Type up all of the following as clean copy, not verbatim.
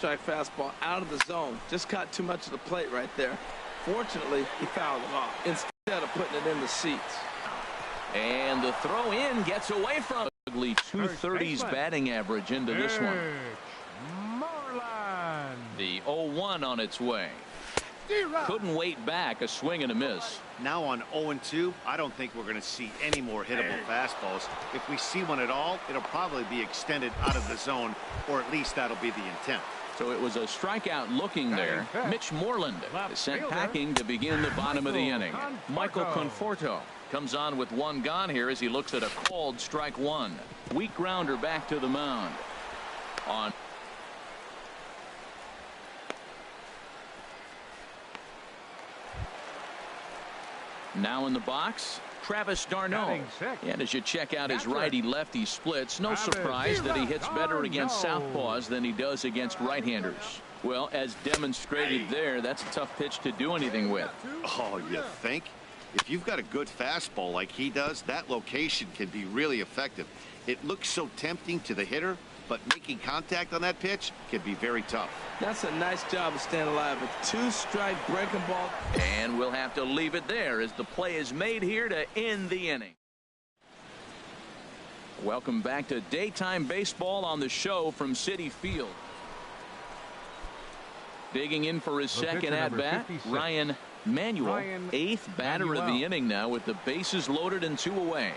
strike fastball out of the zone. Just caught too much of the plate right there. Fortunately, he fouled it off instead of putting it in the seats. And the throw in gets away from ugly 230s batting average into this one. The 0-1 on its way. Couldn't wait back. A swing and a miss. Now on 0-2, I don't think we're going to see any more hittable fastballs. If we see one at all, it'll probably be extended out of the zone, or at least that'll be the intent. So it was a strikeout looking there. Mitch Moreland is sent packing to begin the bottom of the inning. Michael Conforto comes on with one gone here as he looks at a called strike one. Weak grounder back to the mound. On now in the box, Travis d'Arnaud. And as you check out his righty-lefty splits, no surprise that he hits better against southpaws than he does against right-handers. Well, as demonstrated there, that's a tough pitch to do anything with. Oh, you think? If you've got a good fastball like he does, that location can be really effective. It looks so tempting to the hitter, but making contact on that pitch can be very tough. That's a nice job of staying alive. A two-strike breaking ball. And we'll have to leave it there as the play is made here to end the inning. Welcome back to daytime baseball on the Show from Citi Field. Digging in for his second at-bat, Ryan Manuel, eighth batter of the inning now with the bases loaded and 2 away.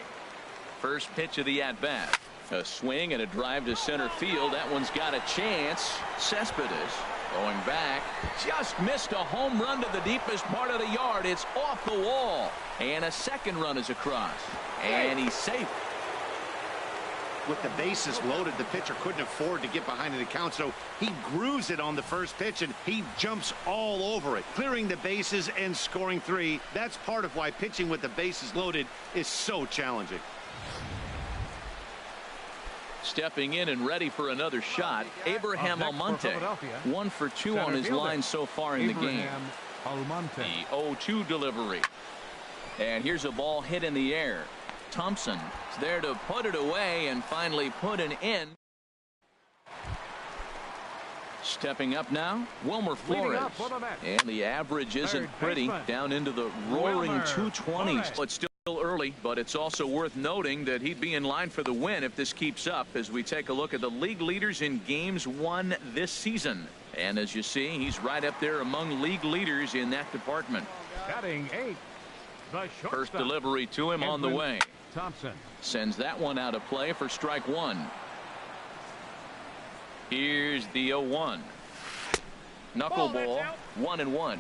First pitch of the at-bat. A swing and a drive to center field. That one's got a chance. Cespedes going back. Just missed a home run to the deepest part of the yard. It's off the wall. And a second run is across. And he's safe. With the bases loaded, the pitcher couldn't afford to get behind in the count, so he grooves it on the first pitch, and he jumps all over it, clearing the bases and scoring 3. That's part of why pitching with the bases loaded is so challenging. Stepping in and ready for another shot, Abraham Almonte. 1 for 2 on his line so far in the game. The 0-2 delivery. And here's a ball hit in the air. Thompson is there to put it away and finally put an end. Stepping up now, Wilmer Flores. And the average isn't pretty, down into the roaring 220s. It's still early, but it's also worth noting that he'd be in line for the win if this keeps up as we take a look at the league leaders in games won this season. And as you see, he's right up there among league leaders in that department. Batting 8. First delivery to him on the way. Thompson sends that one out of play for strike one. Here's the 0-1. Knuckleball, 1-1.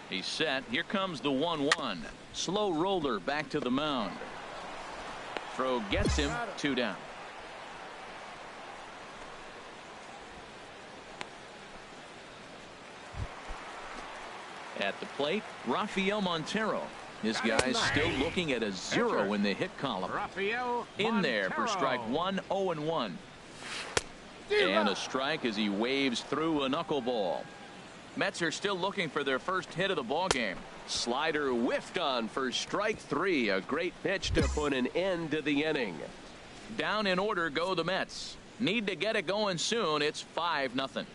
He's set. Here comes the 1-1. Slow roller back to the mound. Throw gets him, 2 down. At the plate, Rafael Montero. This guy's still looking at a 0 in the hit column. In there for strike 1, 0-1. And a strike as he waves through a knuckleball. Mets are still looking for their first hit of the ballgame. Slider whiffed on for strike 3. A great pitch to put an end to the inning. Down in order go the Mets. Need to get it going soon. It's 5-0.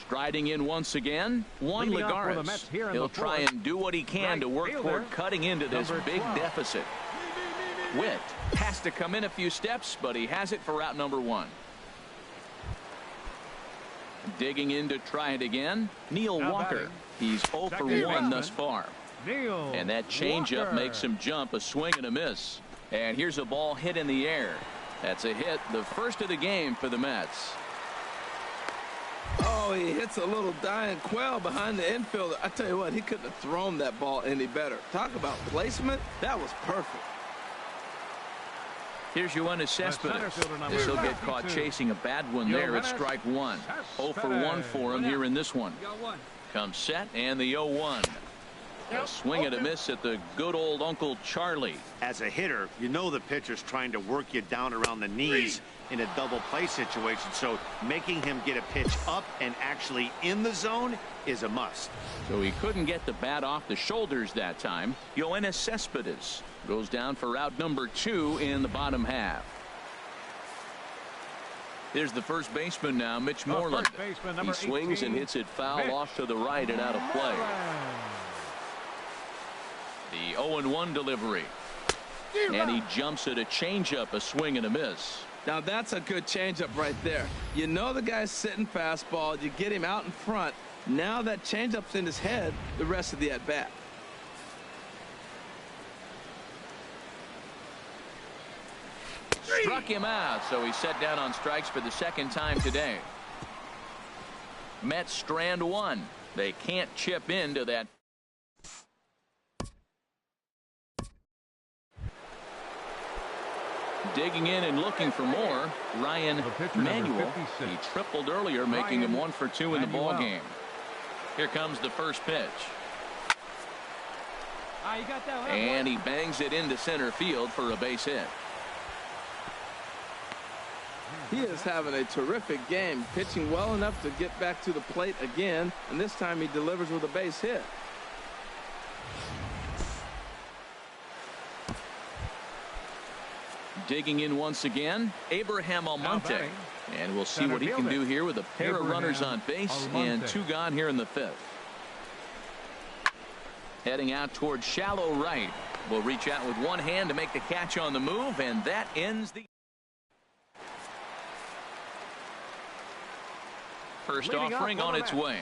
Striding in once again, Juan Lagares. He'll try and do what he can to work toward cutting into this big deficit. Witt has to come in a few steps, but he has it for out number 1. Digging in to try it again, Neil Walker. He's 0 for 1 thus far. And that changeup makes him jump, a swing and a miss. And here's a ball hit in the air. That's a hit, the first of the game for the Mets. Oh, he hits a little dying quail behind the infielder. I tell you what, he couldn't have thrown that ball any better. Talk about placement. That was perfect. Here's Yoenis Cespedes. This will get caught chasing a bad one there at strike one. 0 for 1 for him here in this one. Comes set and the 0-1. A swing and a miss at the good old Uncle Charlie. As a hitter, you know the pitcher's trying to work you down around the knees in a double play situation, so making him get a pitch up and actually in the zone is a must. So he couldn't get the bat off the shoulders that time. Yoenis Cespedes goes down for out number 2 in the bottom half. Here's the first baseman now, Mitch Moreland. He swings and hits it foul off to the right and out of play. The 0-1 delivery. And he jumps at a changeup, a swing and a miss. Now that's a good changeup right there. You know the guy's sitting fastball. You get him out in front. Now that changeup's in his head the rest of the at-bat. Struck him out, so he's set down on strikes for the second time today. Mets strand one. They can't chip into that. Digging in and looking for more, Ryan Manuel. He tripled earlier, making him 1 for 2 in the ball game. Here comes the first pitch. And he bangs it into center field for a base hit. He is having a terrific game, pitching well enough to get back to the plate again, and this time he delivers with a base hit. Digging in once again, Abraham Almonte. And we'll see what he can do here with a pair of runners on base and 2 gone here in the 5th. Heading out towards shallow right. Will reach out with one hand to make the catch on the move, and that ends the first offering on its way.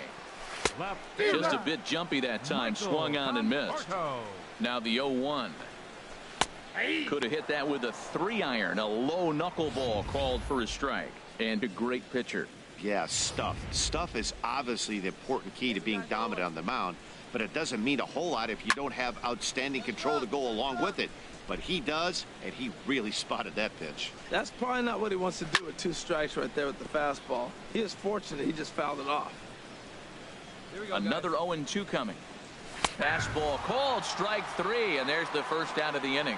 Just a bit jumpy that time, swung on and missed. Now the 0-1. Could have hit that with a 3-iron, a low knuckleball called for a strike. And a great pitcher. Yeah, stuff. Stuff is obviously the important key to being dominant on the mound, but it doesn't mean a whole lot if you don't have outstanding control to go along with it. But he does, and he really spotted that pitch. That's probably not what he wants to do with 2 strikes right there with the fastball. He is fortunate he just fouled it off. Another 0-2 coming. Fastball called, strike 3, and there's the first out of the inning.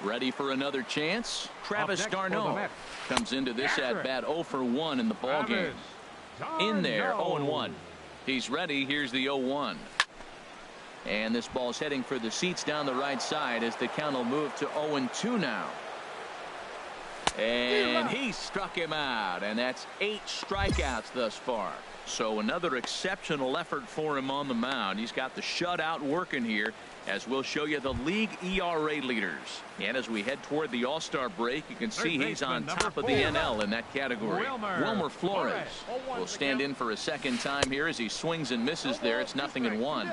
Ready for another chance? Travis d'Arnaud comes into this at-bat 0 for 1 in the ball game. In there, 0-1. He's ready. Here's the 0-1. And this ball's heading for the seats down the right side as the count will move to 0-2 now. And he struck him out, and that's 8 strikeouts thus far. So another exceptional effort for him on the mound. He's got the shutout working here, as we'll show you the league ERA leaders. And as we head toward the All-Star break, you can see he's on top of the NL in that category. Wilmer Flores will stand in for a second time here as he swings and misses there. It's 0-1.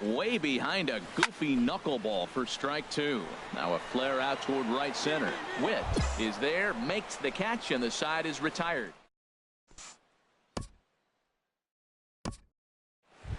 Way behind a goofy knuckleball for strike 2. Now a flare out toward right center. Witt is there, makes the catch, and the side is retired.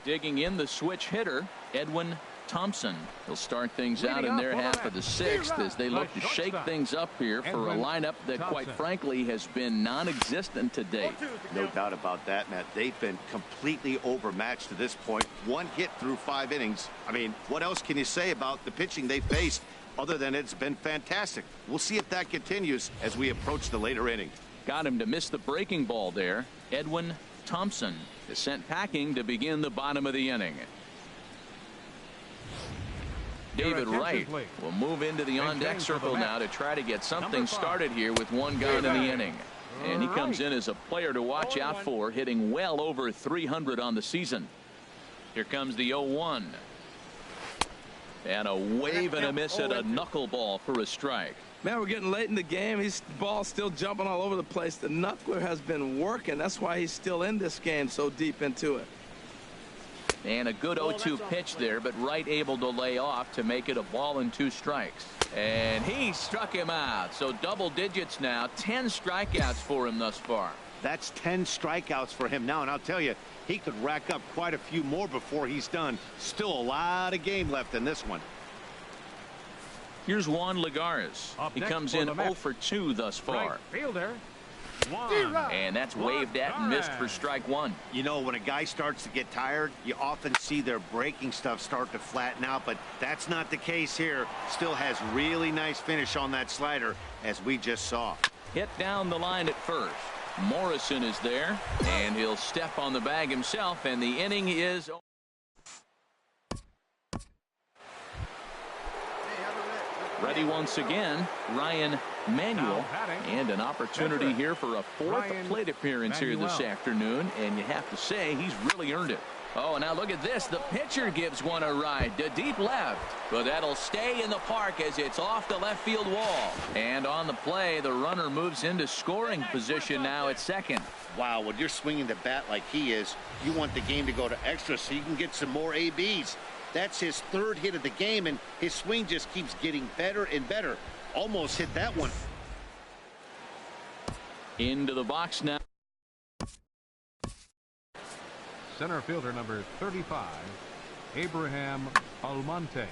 Digging in, the switch hitter, Edwin Thompson. He'll start things out in their half of the 6th as they look to shake things up here for a lineup that, quite frankly, has been non-existent to date. No doubt about that, Matt. They've been completely overmatched to this point. 1 hit through 5 innings. I mean, what else can you say about the pitching they faced other than it's been fantastic? We'll see if that continues as we approach the later inning. Got him to miss the breaking ball there. Edwin Thompson is sent packing to begin the bottom of the inning. David Wright will move into the on-deck circle now to try to get something started here with 1 gone in the inning. And he comes in as a player to watch out for, hitting well over 300 on the season. Here comes the 0-1. And a wave and a miss at a knuckleball for a strike. Man, we're getting late in the game. His ball's still jumping all over the place. The knuckler has been working. That's why he's still in this game so deep into it. And a good 0-2 pitch there, but Wright able to lay off to make it a ball and 2 strikes. And he struck him out. So double digits now. 10 strikeouts for him thus far. That's 10 strikeouts for him now, and I'll tell you, he could rack up quite a few more before he's done. Still a lot of game left in this one. Here's Juan Lagares. He comes in 0 for 2 thus far. Fielder. And that's waved at and missed for strike one. You know, when a guy starts to get tired, you often see their breaking stuff start to flatten out, but that's not the case here. Still has really nice finish on that slider, as we just saw. Hit down the line at first. Morrison is there, and he'll step on the bag himself, and the inning is. Ready once again, Ryan Manuel, and an opportunity here for a fourth plate appearance here this afternoon, and you have to say he's really earned it. Oh, now look at this. The pitcher gives one a ride to deep left, but that'll stay in the park as it's off the left field wall. And on the play, the runner moves into scoring position now at second. Wow, when you're swinging the bat like he is, you want the game to go to extra so you can get some more ABs. That's his third hit of the game, and his swing just keeps getting better and better. Almost hit that one. Into the box now. Center fielder number 35, Abraham Almonte.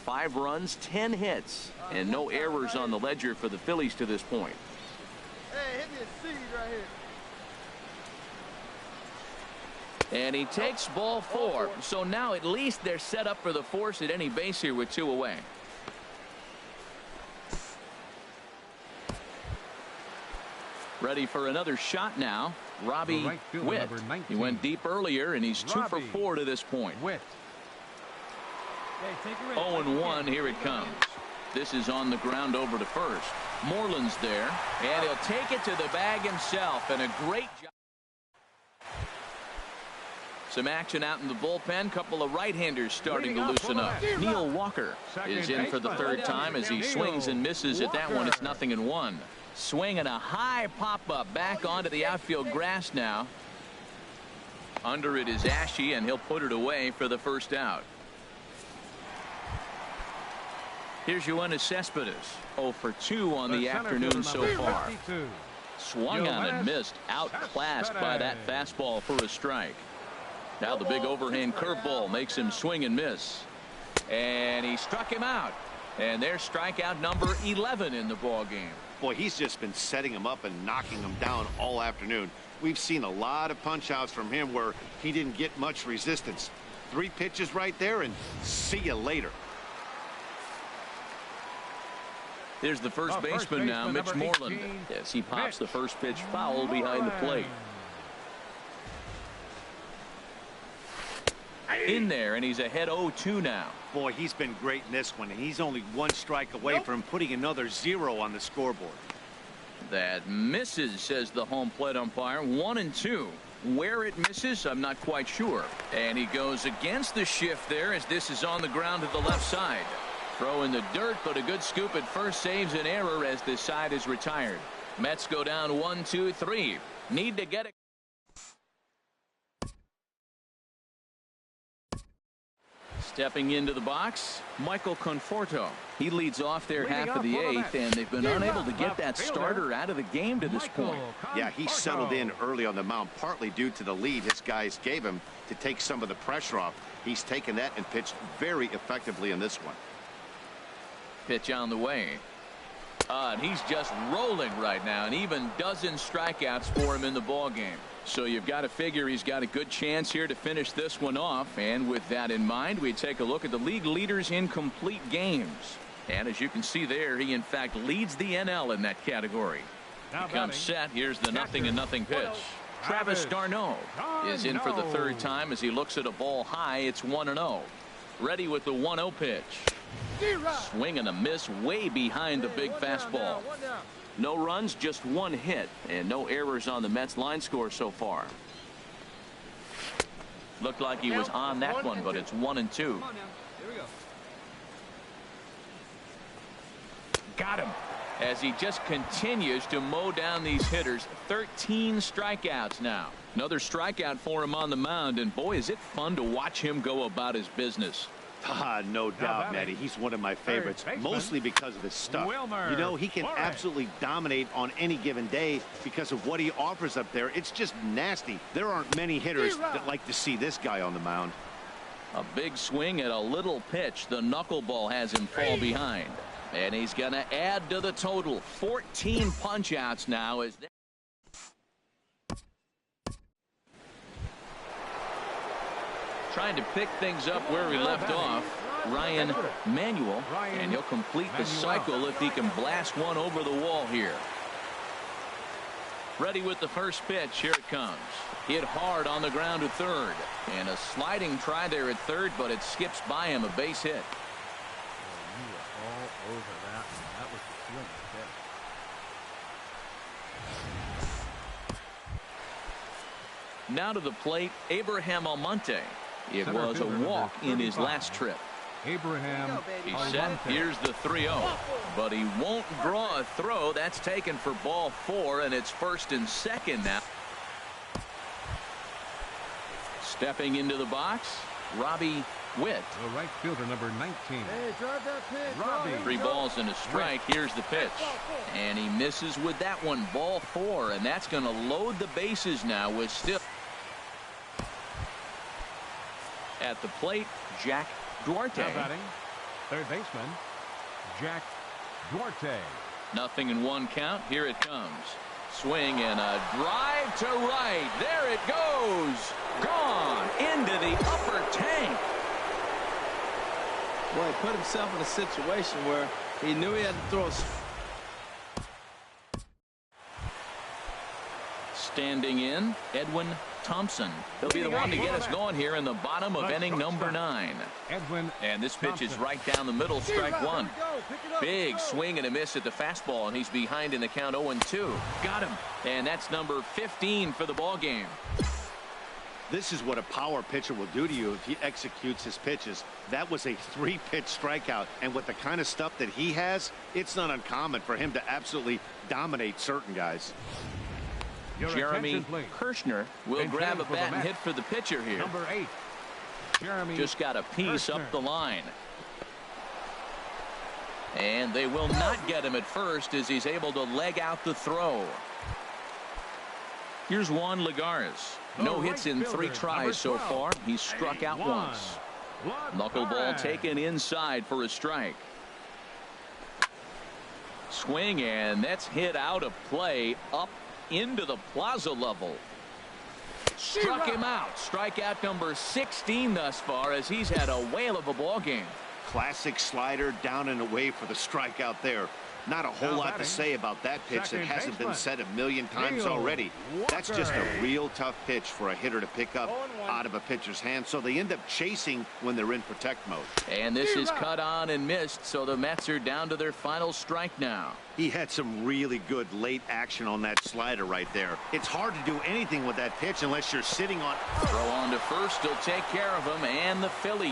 Five runs, 10 hits, and no errors on the ledger for the Phillies to this point. Hey, hit me a seed right here. And he takes ball 4. So now at least they're set up for the force at any base here with 2 away. Ready for another shot now. Robbie Witt. He went deep earlier, and he's 2 for 4 to this point. 0-1, here it comes. This is on the ground over to first. Moreland's there, and he'll take it to the bag himself, and a great job. Some action out in the bullpen. Couple of right-handers starting to loosen up. Neil Walker is in for the third time as he swings and misses at that one. It's 0-1. Swinging a high pop-up back onto the outfield grass now. Under it is Ashe, and he'll put it away for the first out. Here's Yoenis Cespedes, 0 for 2 on the afternoon so far. Swung on and missed, outclassed by that fastball for a strike. Now the big overhand curveball makes him swing and miss. And he struck him out. And there's strikeout number 11 in the ball game. Boy, he's just been setting him up and knocking him down all afternoon. We've seen a lot of punch outs from him where he didn't get much resistance. 3 pitches right there, and see you later. There's the first baseman now, Mitch Moreland, as he pops the first pitch foul behind the plate. In there, and he's ahead 0-2 now. Boy, he's been great in this one, and he's only 1 strike away from putting another 0 on the scoreboard. That misses, says the home plate umpire. 1-2. Where it misses, I'm not quite sure. And he goes against the shift there as this is on the ground to the left side. Throw in the dirt, but a good scoop at first saves an error as this side is retired. Mets go down 1-2-3. Need to get it. Stepping into the box, Michael Conforto. He leads off their half of the 8th, and they've been unable to get that starter out of the game to this point. Yeah, he settled in early on the mound, partly due to the lead his guys gave him to take some of the pressure off. He's taken that and pitched very effectively in this one. Pitch on the way. And he's just rolling right now, and even dozen strikeouts for him in the ball game. So you've got to figure he's got a good chance here to finish this one off. And with that in mind, we take a look at the league leaders in complete games. And as you can see there, he in fact leads the NL in that category. He comes set. Here's the 0-0 pitch. Travis d'Arnaud is in for the third time as he looks at a ball high. It's 1-0. Ready with the 1-0 pitch. Swing and a miss way behind the big fastball. No runs, just 1 hit, and no errors on the Mets line score so far. Looked like he was on that one, but it's 1-2. Got him. as he just continues to mow down these hitters. 13 strikeouts now. Another strikeout for him on the mound, and boy, is it fun to watch him go about his business. No doubt, Matty. He's one of my favorites, mostly because of his stuff. You know, he can absolutely dominate on any given day because of what he offers up there. It's just nasty. There aren't many hitters that like to see this guy on the mound. A big swing at a little pitch. The knuckleball has him fall behind. And he's going to add to the total. 14 punch-outs now. Trying to pick things up where he left off. Ryan Manuel. And he'll complete the cycle if he can blast one over the wall here. Ready with the first pitch. Here it comes. Hit hard on the ground to third. And a sliding try there at third, but it skips by him. A base hit. You were all over that, and that was the feeling of it. Now to the plate, Abraham Almonte. It was a walk in his last trip. Abraham He's set. Here's the 3-0. But he won't draw a throw. That's taken for ball 4, and it's first and second now. Stepping into the box, Robbie Witt. The right fielder, number 19. Hey, drive that pitch. Robbie. 3 balls and a strike. Here's the pitch. And he misses with that one. Ball 4, and that's going to load the bases now with still. At the plate, Jack Duarte. Now batting, third baseman, Jack Duarte. Nothing in 1 count. Here it comes. Swing and a drive to right. There it goes. Gone into the upper tank. Boy, he put himself in a situation where he knew he had to throw. Standing in, Edwin Thompson. He'll be the one to get us going here in the bottom of inning number 9. Edwin. And this pitch is right down the middle, strike 1. Big swing and a miss at the fastball, and he's behind in the count 0-2. Got him. And that's number 15 for the ball game. This is what a power pitcher will do to you if he executes his pitches. That was a 3-pitch strikeout, and with the kind of stuff that he has, it's not uncommon for him to absolutely dominate certain guys. Jeremy Kirshner will grab a bat and hit for the pitcher here. Number 8. Jeremy just got a piece up the line. And they will not get him at first as he's able to leg out the throw. Here's Juan Lagares. No hits in 3 tries so far. He's struck out once. Knuckleball taken inside for a strike. Swing, and that's hit out of play up into the plaza level. Struck him out. Strikeout number 16 thus far as he's had a whale of a ball game. Classic slider down and away for the strikeout there. Not a whole lot to say about that pitch that hasn't been said a million times already. That's just a real tough pitch for a hitter to pick up out of a pitcher's hand, so they end up chasing when they're in protect mode. And this is cut on and missed, so the Mets are down to their final strike now. He had some really good late action on that slider right there. It's hard to do anything with that pitch unless you're sitting on. Throw on to first. He'll take care of him, and the Phillies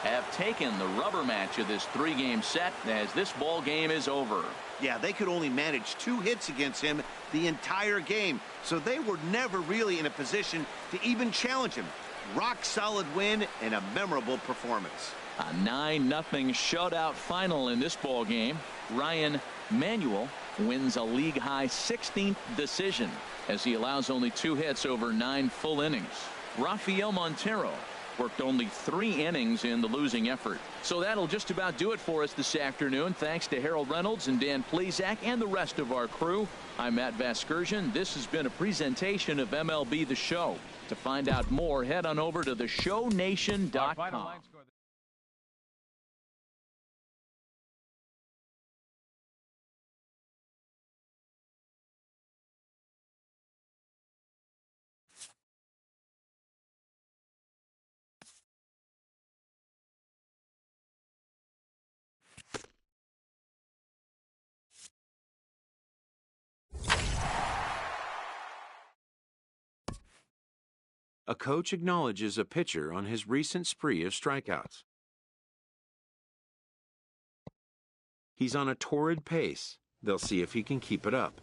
have taken the rubber match of this 3-game set as this ball game is over. Yeah, they could only manage 2 hits against him the entire game, so they were never really in a position to even challenge him. Rock solid win and a memorable performance. A 9-0 shutout final in this ball game. Ryan Manuel wins a league-high 16th decision as he allows only 2 hits over 9 full innings. Rafael Montero worked only 3 innings in the losing effort. So that'll just about do it for us this afternoon. Thanks to Harold Reynolds and Dan Plesac and the rest of our crew. I'm Matt Vasgersian. This has been a presentation of MLB The Show. To find out more, head on over to theshownation.com. A coach acknowledges a pitcher on his recent spree of strikeouts. He's on a torrid pace, They'll see if he can keep it up.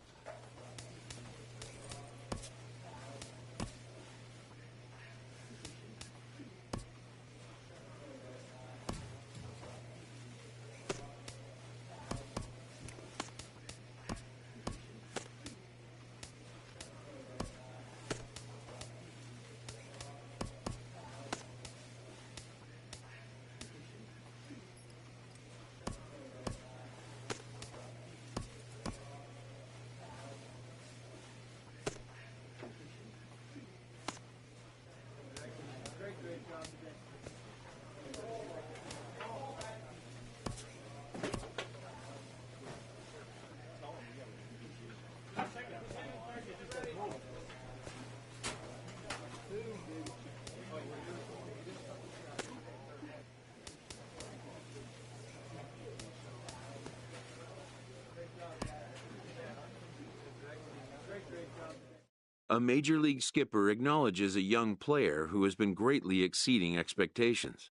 A major league skipper acknowledges a young player who has been greatly exceeding expectations.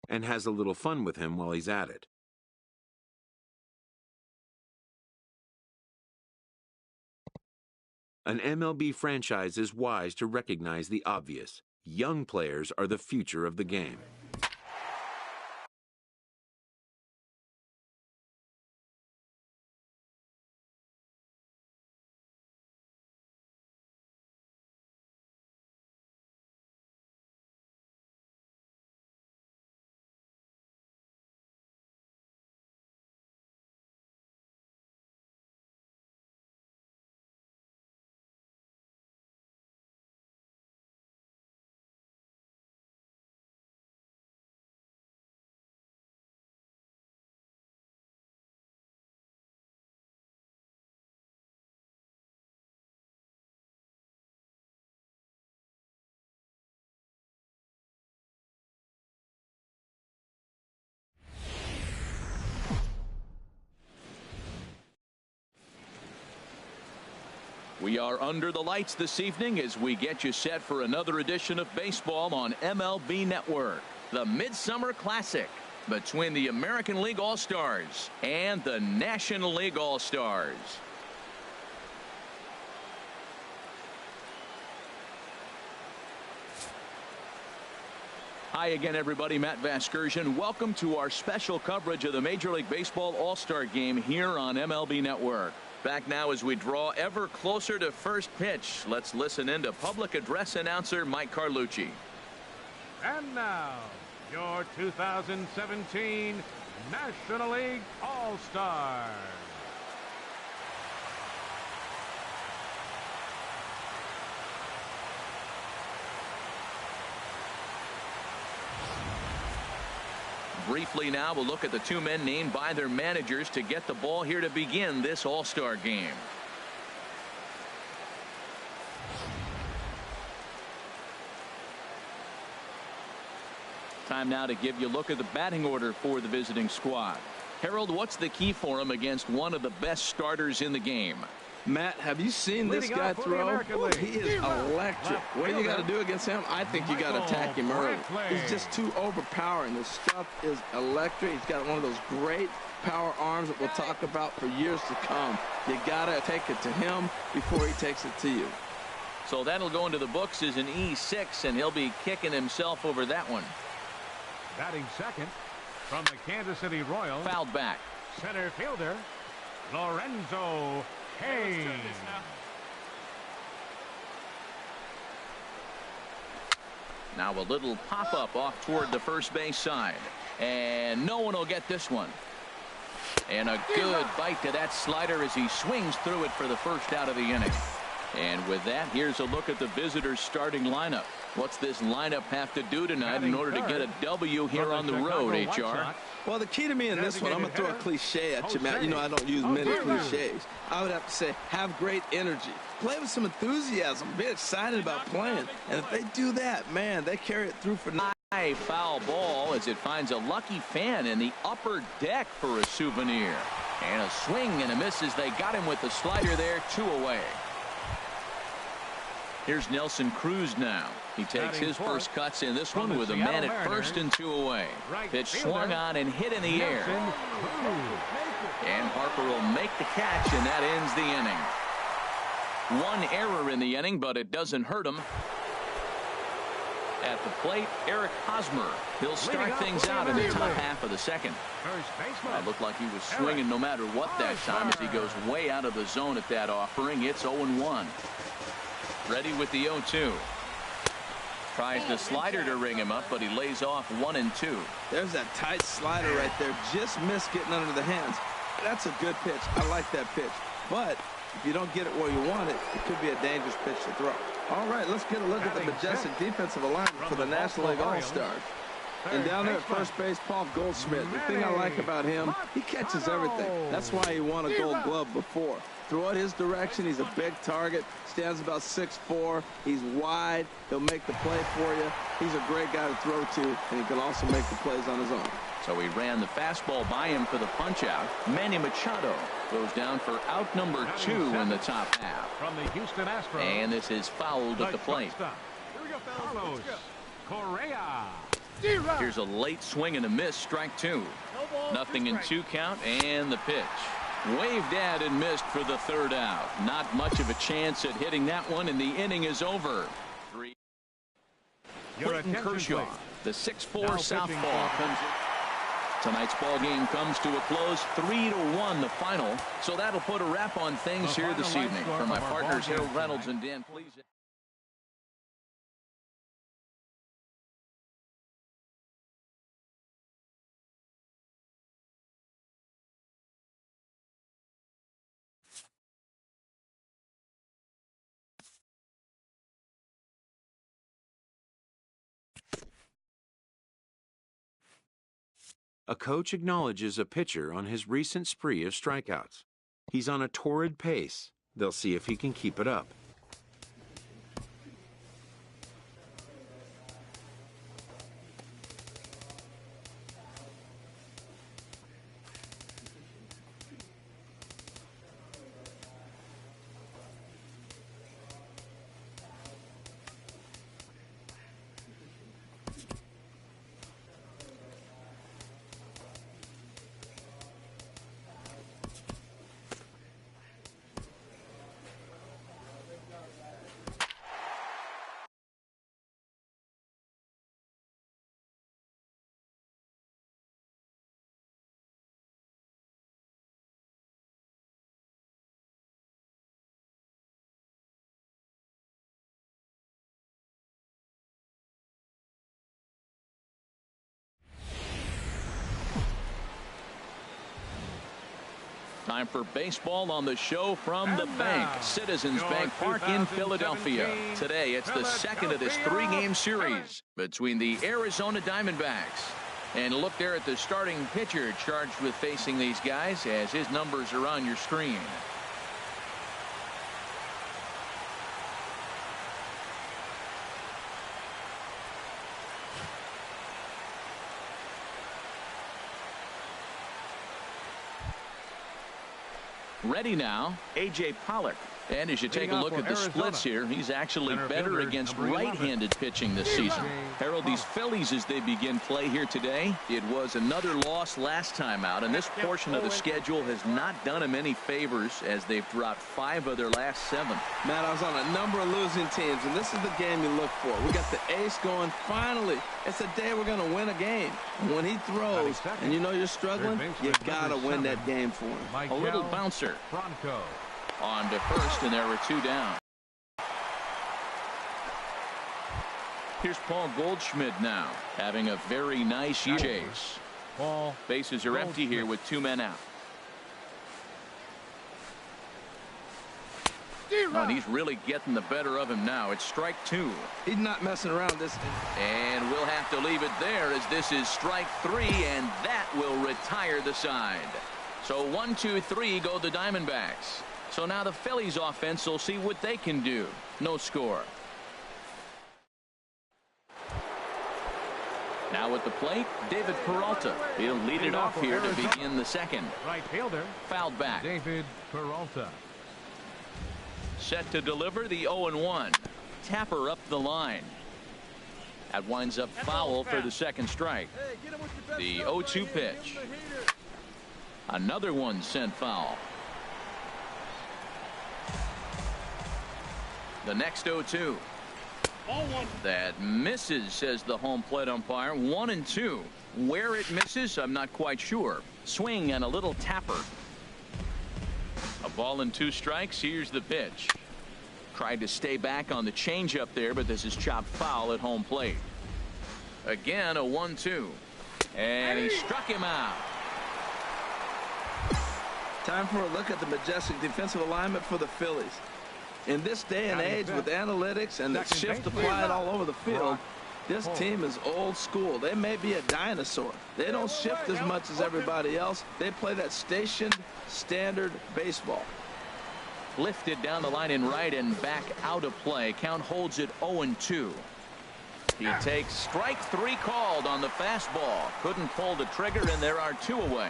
And has a little fun with him while he's at it. An MLB franchise is wise to recognize the obvious. Young players are the future of the game. We are under the lights this evening as we get you set for another edition of baseball on MLB Network. The Midsummer Classic between the American League All-Stars and the National League All-Stars. Hi again, everybody. Matt Vasgersian. Welcome to our special coverage of the Major League Baseball All-Star Game here on MLB Network. Back now as we draw ever closer to first pitch. Let's listen in to public address announcer Mike Carlucci. And now, your 2017 National League All-Stars. Briefly now, we'll look at the two men named by their managers to get the ball here to begin this All-Star game. Time now to give you a look at the batting order for the visiting squad. Harold, what's the key for him against one of the best starters in the game? Matt, have you seen this guy throw? He is electric. What do you got to do against him? I think you got to attack him early. He's just too overpowering. This stuff is electric. He's got one of those great power arms that we'll talk about for years to come. You got to take it to him before he takes it to you. So that'll go into the books as an E6, and he'll be kicking himself over that one. Batting second from the Kansas City Royals. Fouled back. Center fielder, Lorenzo Hayes. Now a little pop-up off toward the first base side. And no one will get this one. And a good bite to that slider as he swings through it for the first out of the inning. And with that, here's a look at the visitors' starting lineup. What's this lineup have to do tonight in order to get a W here on the road, HR? Well, the key to me in this one, I'm going to throw a cliche at you, Matt. You know I don't use many cliches. I would have to say, have great energy. Play with some enthusiasm. Be excited about playing. And if they do that, man, they carry it through for high foul ball as it finds a lucky fan in the upper deck for a souvenir. And a swing and a miss as they got him with the slider there, 2 away. Here's Nelson Cruz now. He takes his first cuts in this one with a man at first and 2 away. Pitch swung on and hit in the air. And Harper will make the catch, and that ends the inning. One error in the inning, but it doesn't hurt him. At the plate, Eric Hosmer. He'll start things out in the top half of the second. It looked like he was swinging no matter what that time as he goes way out of the zone at that offering. It's 0-1. Ready with the 0-2. Tries the slider to ring him up, but he lays off 1 and 2. There's that tight slider right there. Just missed getting under the hands. That's a good pitch. I like that pitch. But if you don't get it where you want it, it could be a dangerous pitch to throw. All right, let's get a look at the majestic defensive alignment for the National League All-Stars. And down there at first base, Paul Goldschmidt. The thing I like about him, he catches everything. That's why he won a Gold Glove before. Throw it his direction. He's a big target. Stands about 6'4". He's wide. He'll make the play for you. He's a great guy to throw to, and he can also make the plays on his own. So he ran the fastball by him for the punch-out. Manny Machado goes down for out number 2 in the top half. From the Houston Astros. And this is fouled at the plate. Carlos Correa. Here's a late swing and a miss, strike 2. Nothing in 2 count, and the pitch. Waved at and missed for the 3rd out. Not much of a chance at hitting that one, and the inning is over. Clayton Kershaw, the 6'4" southpaw, comes in. Tonight's ball game comes to a close, 3-1 the final. So that'll put a wrap on things here this evening. For my partners Harold Reynolds and Dan, please. A coach acknowledges a pitcher on his recent spree of strikeouts. He's on a torrid pace. They'll see if he can keep it up. Time for baseball on the show from the bank. Citizens Bank Park in Philadelphia. Today, it's the second of this 3-game series between the Arizona Diamondbacks. And look there at the starting pitcher charged with facing these guys as his numbers are on your screen. Ready now, A.J. Pollock. And as you take a look at the splits here, he's actually better against right-handed pitching this season. Harold, these Phillies, as they begin play here today, it was another loss last time out, and this portion of the schedule has not done them any favors as they've dropped 5 of their last 7. Matt, I was on a number of losing teams, and this is the game you look for. We got the ace going. Finally, it's a day we're going to win a game. And when he throws, and you know you're struggling, you got to win that game for him. A little bouncer. On to first, and there were 2 down. Here's Paul Goldschmidt now, having a very nice chase. Bases are empty here with 2 men out. Oh, and he's really getting the better of him now. It's strike 2. He's not messing around this. And we'll have to leave it there as this is strike 3, and that will retire the side. So 1, 2, 3 go the Diamondbacks. So now the Phillies offense will see what they can do. No score. Now at the plate, David Peralta. He'll lead it off here to begin the second. Right fielder. Fouled back. David Peralta. Set to deliver the 0-1. Tapper up the line. That winds up foul for the second strike. The 0-2 pitch. Another one sent foul. The next 0-2. That misses, says the home plate umpire. 1-2. Where it misses, I'm not quite sure. Swing and a little tapper. A ball and 2 strikes. Here's the pitch. Tried to stay back on the changeup there, but this is chopped foul at home plate. Again, a 1-2. And he struck him out. Time for a look at the majestic defensive alignment for the Phillies. In this day and age, with analytics and the shift applied all over the field, this team is old school. They may be a dinosaur. They don't shift as much as everybody else. They play that stationed, standard baseball. Lifted down the line in right and back out of play. Count holds it 0-2. He takes strike 3 called on the fastball. Couldn't pull the trigger, and there are 2 away.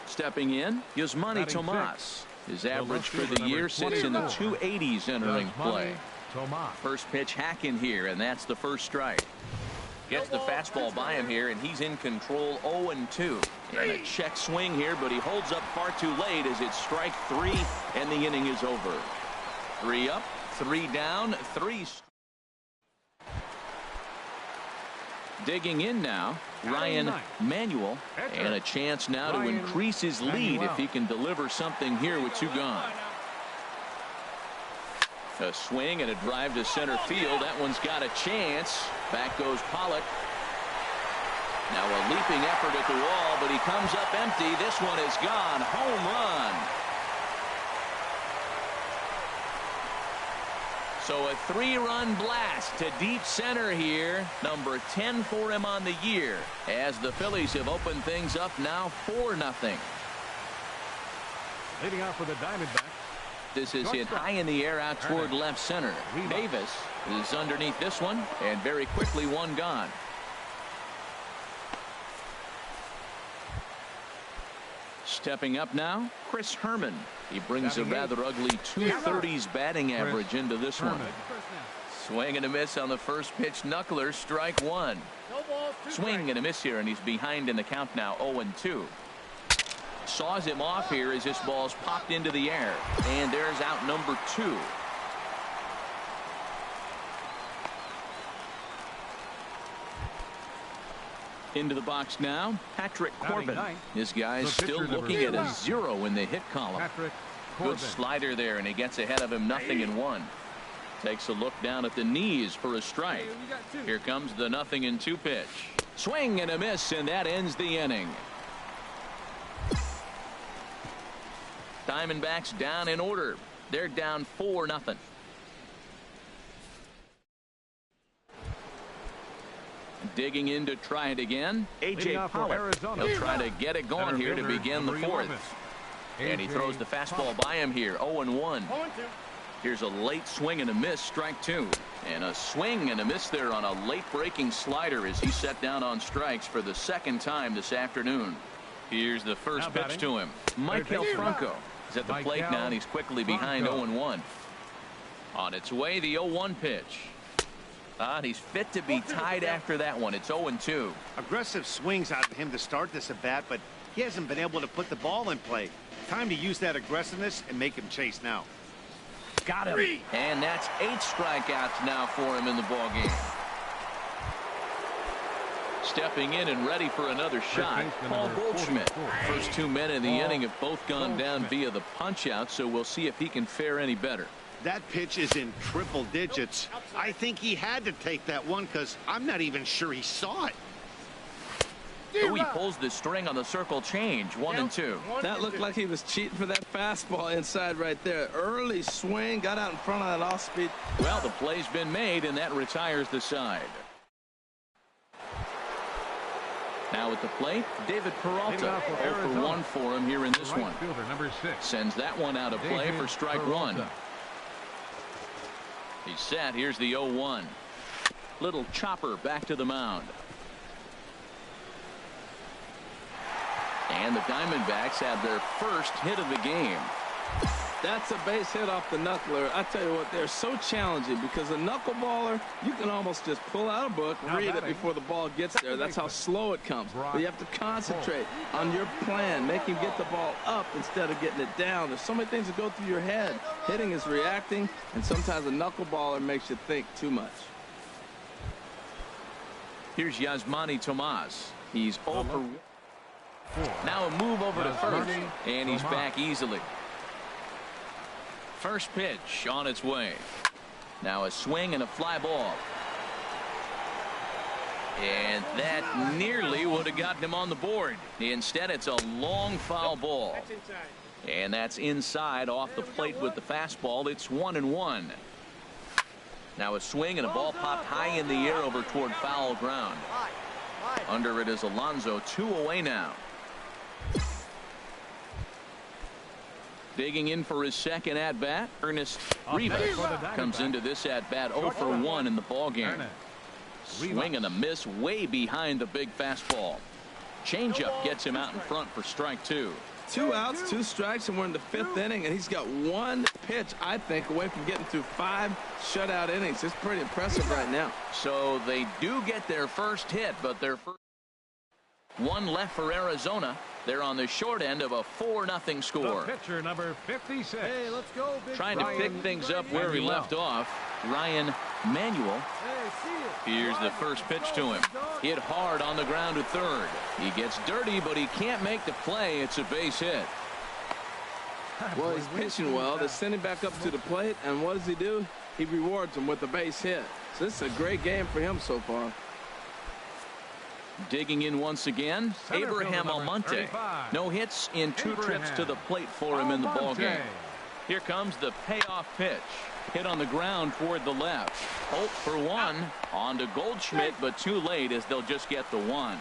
Stepping in, Yasmani Tomas. His average for the year sits in the 280s entering play. First pitch hacking here, and that's the first strike. Gets the fastball by him here, and he's in control. 0-2. And a check swing here, but he holds up far too late as it's strike 3, and the inning is over. 3 up, 3 down, 3. Digging in now, Ryan Manuel, and a chance now to increase his lead if he can deliver something here with 2 gone. A swing and a drive to center field. That one's got a chance. Back goes Pollock. Now a leaping effort at the wall, but he comes up empty. This one is gone. Home run. So a 3-run blast to deep center here. Number 10 for him on the year, as the Phillies have opened things up now 4-0. Leading off for the Diamondbacks. This is hit high in the air out toward left center. Davis is underneath this one, and very quickly 1 gone. Stepping up now, Chris Herman. He brings a rather ugly 230s batting average into this one. Swing and a miss on the first pitch. Knuckler, strike 1. Swing and a miss here, and he's behind in the count now. 0-2. Saws him off here as this ball's popped into the air, and there's out number 2. Into the box now, Patrick Corbin. This guy's still looking at a 0 in the hit column. Good slider there, and he gets ahead of him. 0-1. Takes a look down at the knees for a strike. Here comes the 0-2 pitch. Swing and a miss, and that ends the inning. Diamondbacks down in order. They're down 4-0. Digging in to try it again. A.J. Pollock. He'll try to get it going here to begin the 4th. And he throws the fastball by him here. 0-1. Here's a late swing and a miss. Strike 2. And a swing and a miss there on a late breaking slider as he set down on strikes for the 2nd time this afternoon. Here's the first pitch to him. Michael Franco is at the plate now, and he's quickly behind 0-1. On its way, the 0-1 pitch. He's fit to be tied after that one. It's 0-2. Aggressive swings out of him to start this at bat, but he hasn't been able to put the ball in play. Time to use that aggressiveness and make him chase now. Got him. And that's 8 strikeouts now for him in the ball game. Stepping in and ready for another shot, Paul Goldschmidt. First 2 men in the inning have both gone down via the punch out, so we'll see if he can fare any better. That pitch is in triple digits. I think he had to take that one because I'm not even sure he saw it. Oh, he pulls the string on the circle change. 1-2. That looked like he was cheating for that fastball inside right there. Early swing, got out in front of that off-speed. Well, the play's been made, and that retires the side. Now at the plate, David Peralta. 0 for 1 for him here in this one. Sends that one out of play for strike 1. He's set. Here's the 0-1. Little chopper back to the mound. And the Diamondbacks have their first hit of the game. That's a base hit off the knuckler. I tell you what, they're so challenging because a knuckleballer, you can almost just pull out a book, read it before the ball gets there. That's how slow it comes. But you have to concentrate on your plan, make him get the ball up instead of getting it down. There's so many things that go through your head. Hitting is reacting, and sometimes a knuckleballer makes you think too much. Here's Yasmani Tomas. He's over. Now a move over to first, and he's back easily. First pitch on its way. Now a swing and a fly ball. And that nearly would have gotten him on the board. Instead, it's a long foul ball. And that's inside off the plate with the fastball. It's 1-1. Now a swing and a ball popped high in the air over toward foul ground. Under it is Alonso. 2 away now. Digging in for his second at-bat, Ernest Rivas comes into this at-bat 0 for 1 in the ballgame. Swing and a miss way behind the big fastball. Changeup gets him out in front for strike 2. 2 outs, 2 strikes, and we're in the 5th inning, and he's got 1 pitch, I think, away from getting through 5 shutout innings. It's pretty impressive right now. So they do get their first hit, but their first 1 left for Arizona. They're on the short end of a 4-0 score. The pitcher, number 56. Hey, let's go, big Trying to pick things up where he left off. Ryan Manuel. Hey, see it. Here's the first pitch to him. Hit hard on the ground to third. He gets dirty, but he can't make the play. It's a base hit. Well, he's pitching well. They send him back up to the plate, and what does he do? He rewards him with a base hit. So this is a great game for him so far. Digging in once again, Abraham Almonte. No hits in 2 trips to the plate for him in the ballgame. Here comes the payoff pitch. Hit on the ground toward the left. 0 for 1 on to Goldschmidt, but too late as they'll just get the 1.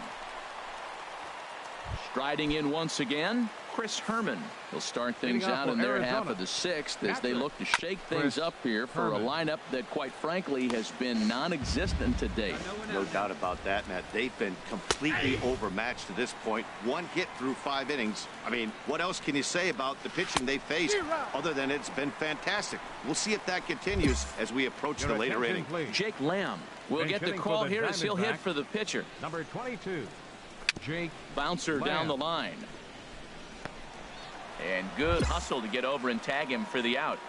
Striding in once again, Chris Herman. He'll start things out in their half of the 6th as they look to shake things up here for a lineup that, quite frankly, has been non-existent to date. No doubt about that, Matt. They've been completely overmatched to this point. 1 hit through 5 innings. I mean, what else can you say about the pitching they faced other than it's been fantastic? We'll see if that continues as we approach the later inning. Jake Lamb will get the call here as he'll hit for the pitcher. Number 22, Jake Bouncer Lamb. down the line. And good hustle to get over and tag him for the out.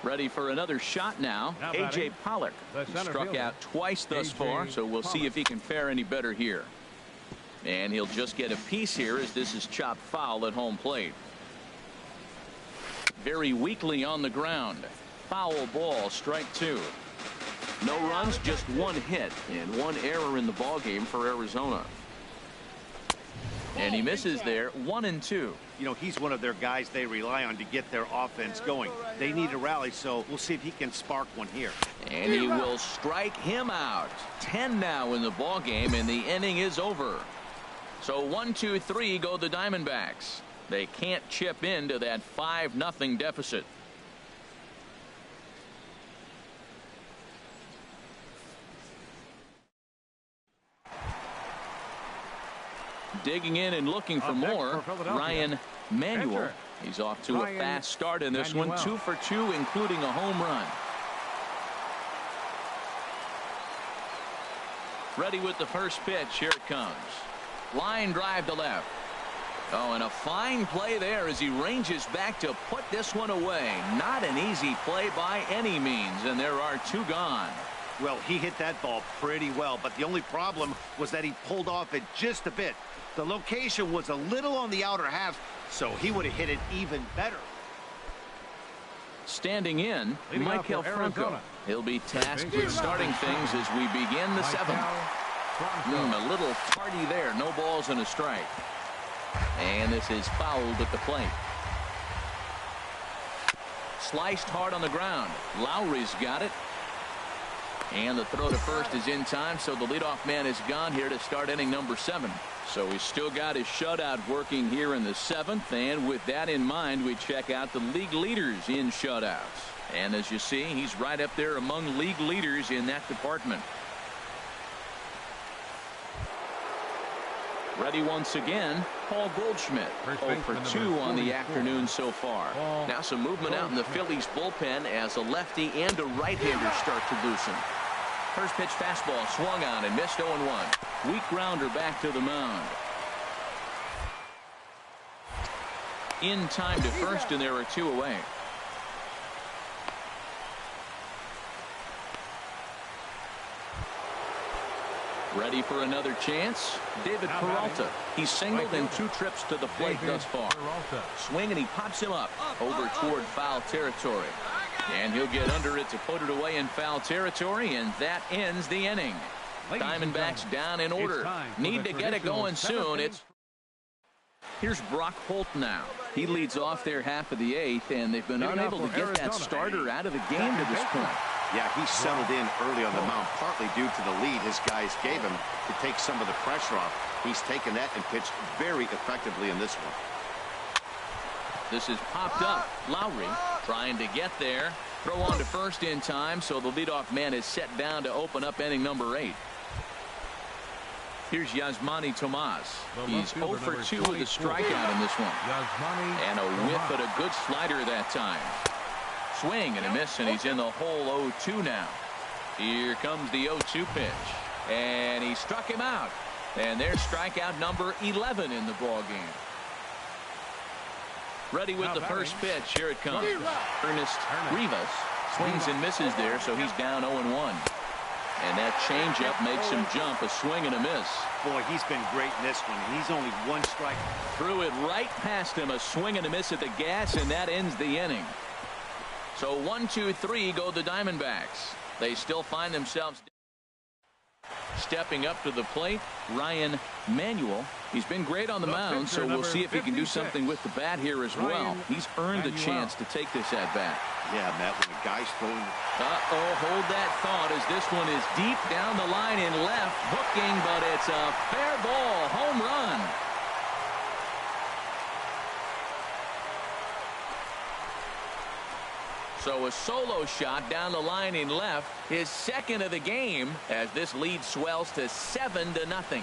Ready for another shot now. A.J. Pollock, who struck out twice thus far, so we'll see if he can fare any better here. And he'll just get a piece here as this is chopped foul at home plate. Very weakly on the ground. Foul ball, strike 2. No runs, just 1 hit and 1 error in the ballgame for Arizona. And he misses there. 1-2. You know, he's one of their guys they rely on to get their offense going. They need a rally, so we'll see if he can spark one here. And he will strike him out. 10 now in the ball game, and the inning is over. So 1-2-3 go the Diamondbacks. They can't chip into that 5-0 deficit. Digging in and looking for more, Ryan Manuel. He's off to a fast start in this one. 2 for 2, including a home run. Ready with the first pitch. Here it comes. Line drive to left. Oh, and a fine play there as he ranges back to put this one away. Not an easy play by any means, and there are 2 gone. Well, he hit that ball pretty well, but the only problem was that he pulled off it just a bit. The location was a little on the outer half, so he would have hit it even better. Standing in, Michael Franco. He'll be tasked with starting things as we begin the 7th. A little tardy there. No balls and a strike. And this is fouled at the plate. Sliced hard on the ground. Lowry's got it. And the throw to first is in time, so the leadoff man is gone here to start inning number 7. So he's still got his shutout working here in the 7th, and with that in mind, we check out the league leaders in shutouts. And as you see, he's right up there among league leaders in that department. Ready once again, Paul Goldschmidt. 0 for 2 on the afternoon so far. Now some movement out in the Phillies bullpen as a lefty and a right-hander start to loosen. First pitch fastball swung on and missed 0-1. Weak grounder back to the mound. In time to first, and there are 2 away. Ready for another chance. David Peralta. He's singled in 2 trips to the plate thus far. Swing, and he pops him up over toward foul territory. And he'll get under it to put it away in foul territory, and that ends the inning. Diamondbacks down in order. Need to get it going soon. Here's Brock Holt now. He leads off their half of the 8th, and they've been unable to get that starter out of the game to this point. Yeah, he settled in early on the mound, partly due to the lead his guys gave him to take some of the pressure off. He's taken that and pitched very effectively in this one. This is popped up. Lowry trying to get there. Throw on to first in time, so the leadoff man is set down to open up inning number 8. Here's Yasmani Tomas. He's 0 for 2 with a strikeout in this one. And a whip, but a good slider that time. Swing and a miss, and he's in the hole 0-2 now. Here comes the 0-2 pitch. And he struck him out. And there's strikeout number 11 in the ball game. Ready with the first pitch. Here it comes. Ernest Rivas swings and misses there, so he's down 0-1. And that changeup makes him jump. A swing and a miss. Boy, he's been great in this one. He's only 1 strike. Threw it right past him. A swing and a miss at the gas, and that ends the inning. So 1, 2, 3 go the Diamondbacks. They still find themselves stepping up to the plate. Ryan Manuel. He's been great on the mound, so we'll see if he can do something with the bat here as well. He's earned the chance to take this at bat. Yeah, Matt, when the guy's throwing. Hold that thought, as this one is deep down the line in left, hooking, but it's a fair ball. Home run. So a solo shot down the line in left, his second of the game, as this lead swells to 7-0.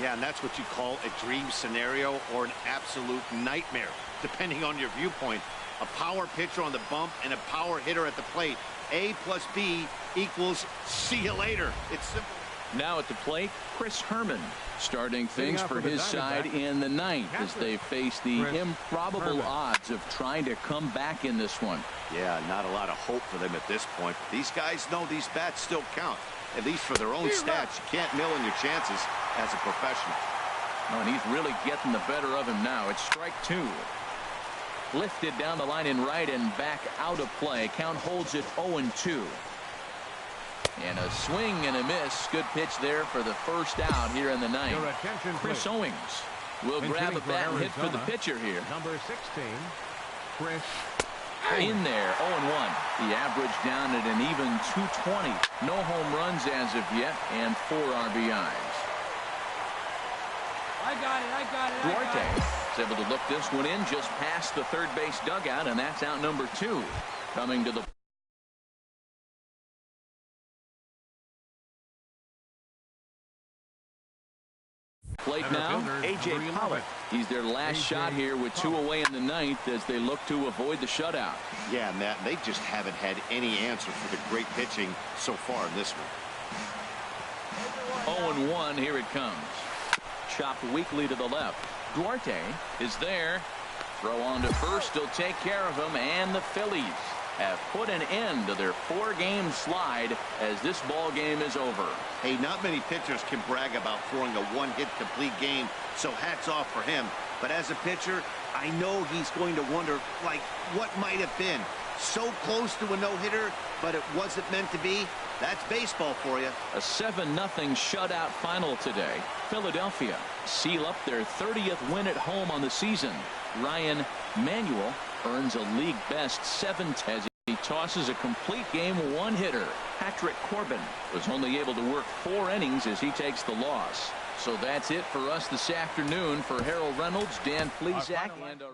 Yeah, and that's what you call a dream scenario or an absolute nightmare, depending on your viewpoint. A power pitcher on the bump and a power hitter at the plate. A plus B equals see you later. It's simple. Now at the plate, Chris Herman starting things for his side in the 9th as they face the improbable odds of trying to come back in this one. Yeah, not a lot of hope for them at this point. But these guys know these bats still count, at least for their own stats. You can't mill in your chances as a professional. Oh, and he's really getting the better of him now. It's strike 2. Lifted down the line in right and back out of play. Count holds it 0-2. And a swing and a miss. Good pitch there for the first out here in the 9th. Chris Owings will grab a bat and hit for the pitcher here. Number 16, Chris. In there, 0-1. The average down at an even 220. No home runs as of yet, and 4 RBIs. I got it. Duarte is able to look this one in just past the third base dugout, and that's out number 2. Coming to the plate now, A.J. Pollock. He's their last shot here with 2 away in the 9th as they look to avoid the shutout. Yeah, Matt, they just haven't had any answer for the great pitching so far in this one. 0-1, here it comes. Chopped weakly to the left. Duarte is there. Throw on to first. He'll take care of him, and the Phillies have put an end to their 4-game slide as this ball game is over. Hey, not many pitchers can brag about throwing a 1-hit complete game, so hats off for him. But as a pitcher, I know he's going to wonder, like, what might have been. So close to a no-hitter, but it wasn't meant to be. That's baseball for you. A 7-0 shutout final today. Philadelphia seal up their 30th win at home on the season. Ryan Manuel earns a league best 7th as he tosses a complete game 1-hitter. Patrick Corbin was only able to work 4 innings as he takes the loss. So that's it for us this afternoon. For Harold Reynolds, Dan Plesac, and our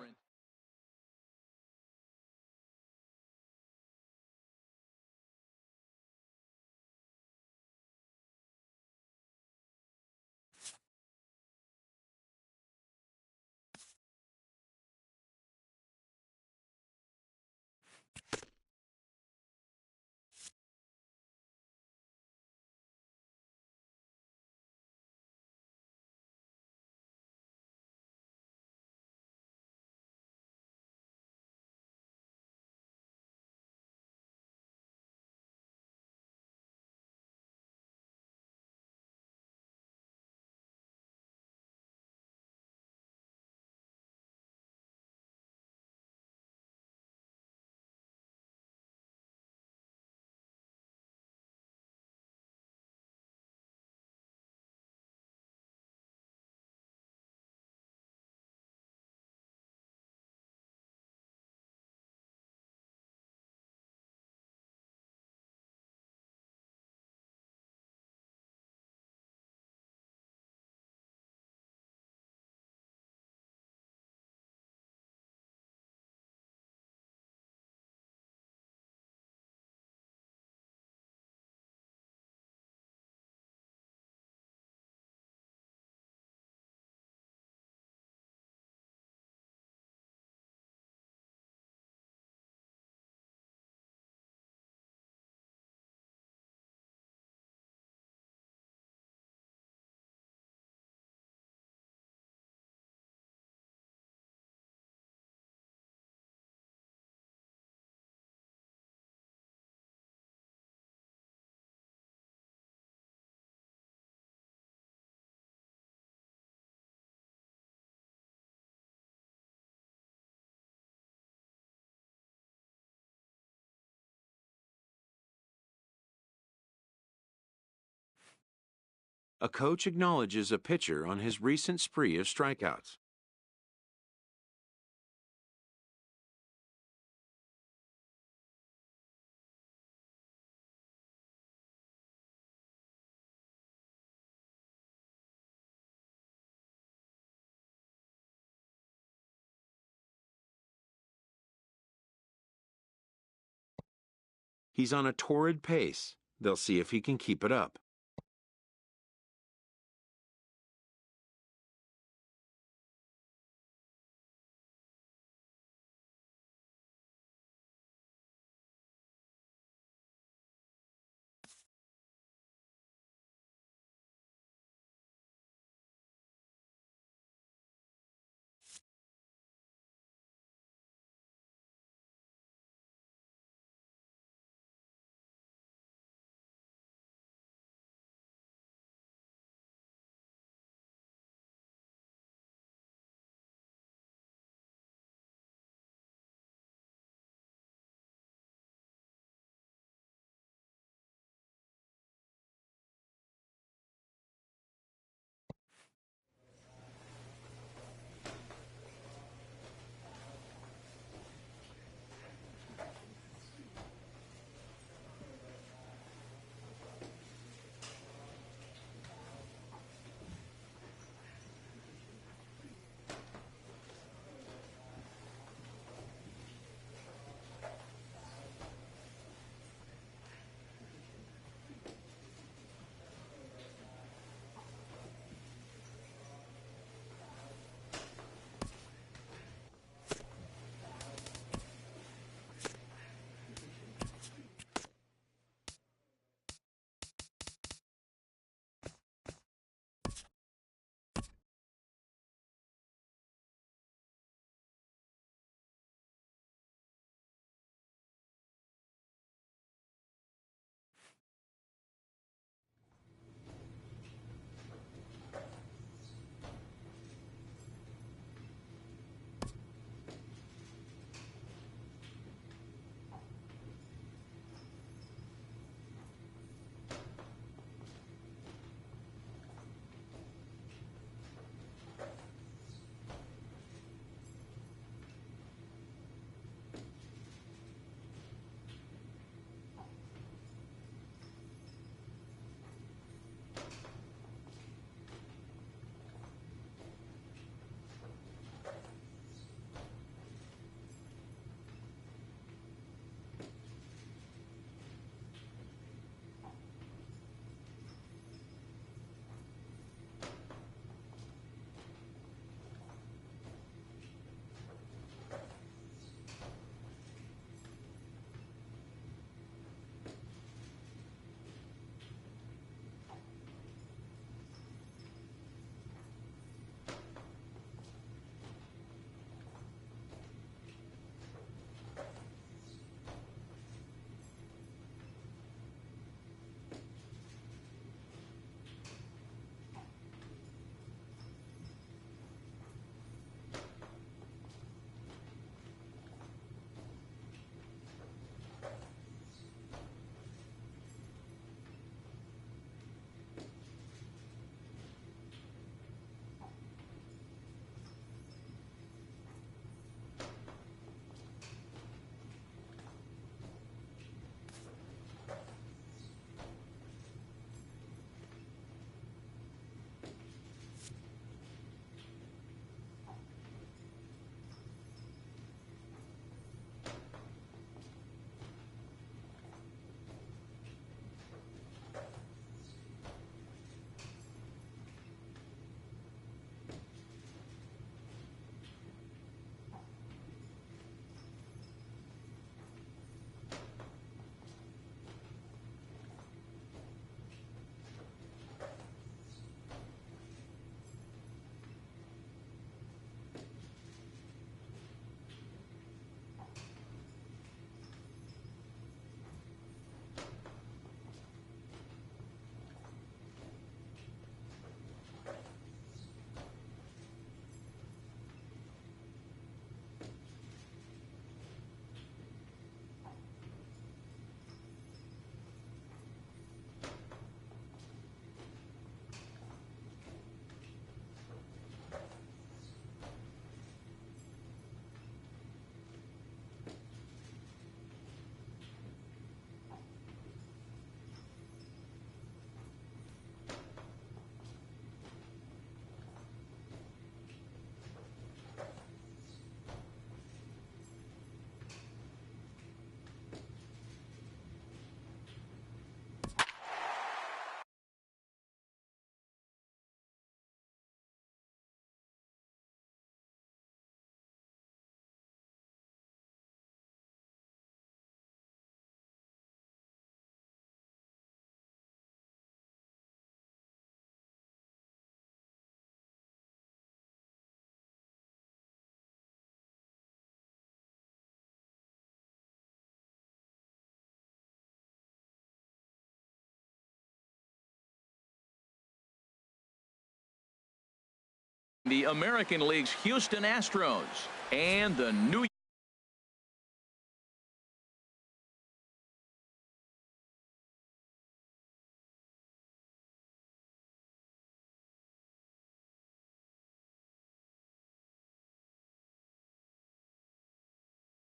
A coach acknowledges a pitcher on his recent spree of strikeouts. He's on a torrid pace. They'll see if he can keep it up. The American League's Houston Astros and the New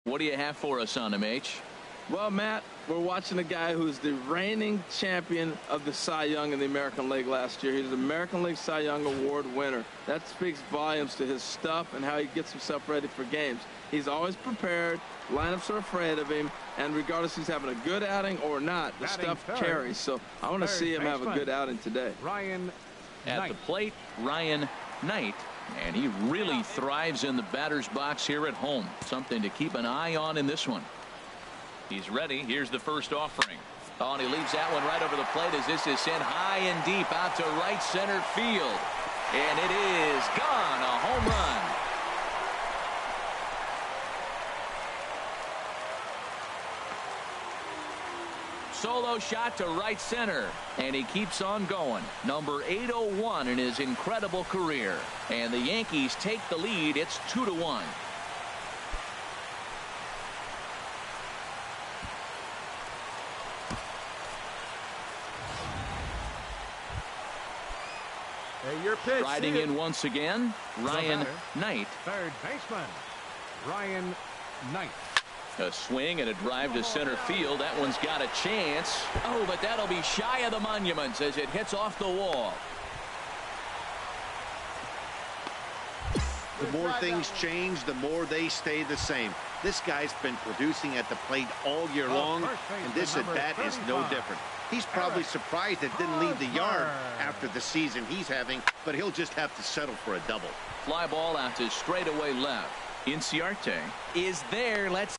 What do you have for us on him, H? Well, Matt, we're watching a guy who's the reigning champion of the Cy Young in the American League last year. He's the American League Cy Young Award winner. That speaks volumes to his stuff and how he gets himself ready for games. He's always prepared. Lineups are afraid of him. And regardless if he's having a good outing or not, the stuff carries. So I want to see him have a good outing today. Ryan At Knight. the plate, Ryan Knight. And he really thrives in the batter's box here at home. Something to keep an eye on in this one. He's ready. Here's the first offering. Oh, and he leaves that one right over the plate as this is sent high and deep out to right center field. And it is gone. A home run. Solo shot to right center, and he keeps on going. Number 801 in his incredible career. And the Yankees take the lead. It's 2-1. Hey, your pitch. Riding in once again, Ryan Knight. Third baseman, Ryan Knight. A swing and a drive to center field. That one's got a chance. Oh, but that'll be shy of the monuments as it hits off the wall. The more things change, the more they stay the same. This guy's been producing at the plate all year long, and this at-bat is no different. He's probably surprised it didn't leave the yard after the season he's having, but he'll just have to settle for a double. Fly ball out to straightaway left. Inciarte is there. Let's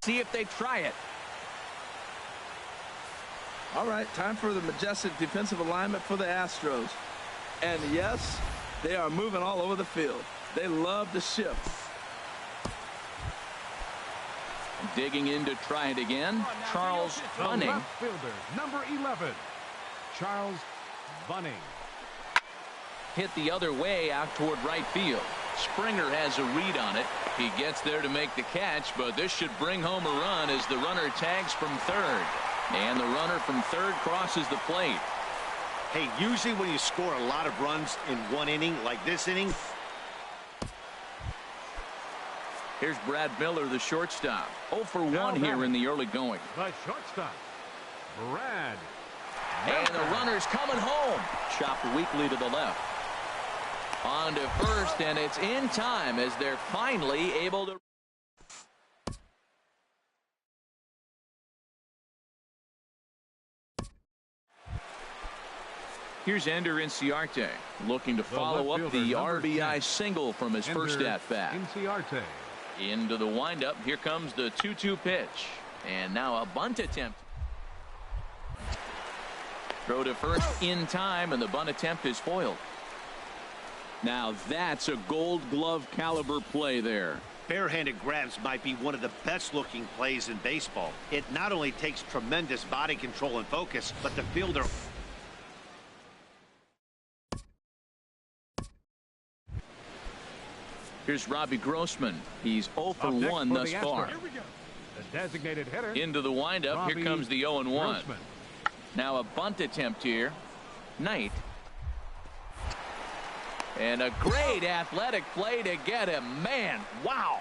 See if they try it. All right, time for the majestic defensive alignment for the Astros. And yes, they are moving all over the field. They love to shift. Digging in to try it again, Charles Bunning. Left fielder, number 11, Charles Bunning. Hit the other way out toward right field. Springer has a read on it. He gets there to make the catch, but this should bring home a run as the runner tags from third. And the runner from third crosses the plate. Hey, usually when you score a lot of runs in one inning, like this inning. Here's Brad Miller, the shortstop. 0 for 1 here in the early going. The shortstop, Brad. And the runner's coming home. Chopped weakly to the left. On to first, and it's in time as they're finally able to. Here's Ender Inciarte looking to follow up the RBI single from his first at-bat. Inciarte. Into the windup. Here comes the 2-2 pitch. And now a bunt attempt. Throw to first in time, and the bunt attempt is foiled. Now that's a Gold Glove caliber play there. Barehanded grabs might be one of the best looking plays in baseball. It not only takes tremendous body control and focus, but the fielder. Here's Robbie Grossman. He's 0 for 1 thus far. The designated hitter. Into the windup. Robbie Here comes the 0-1. Grossman. Now a bunt attempt here. Knight. And a great athletic play to get him. Man, wow.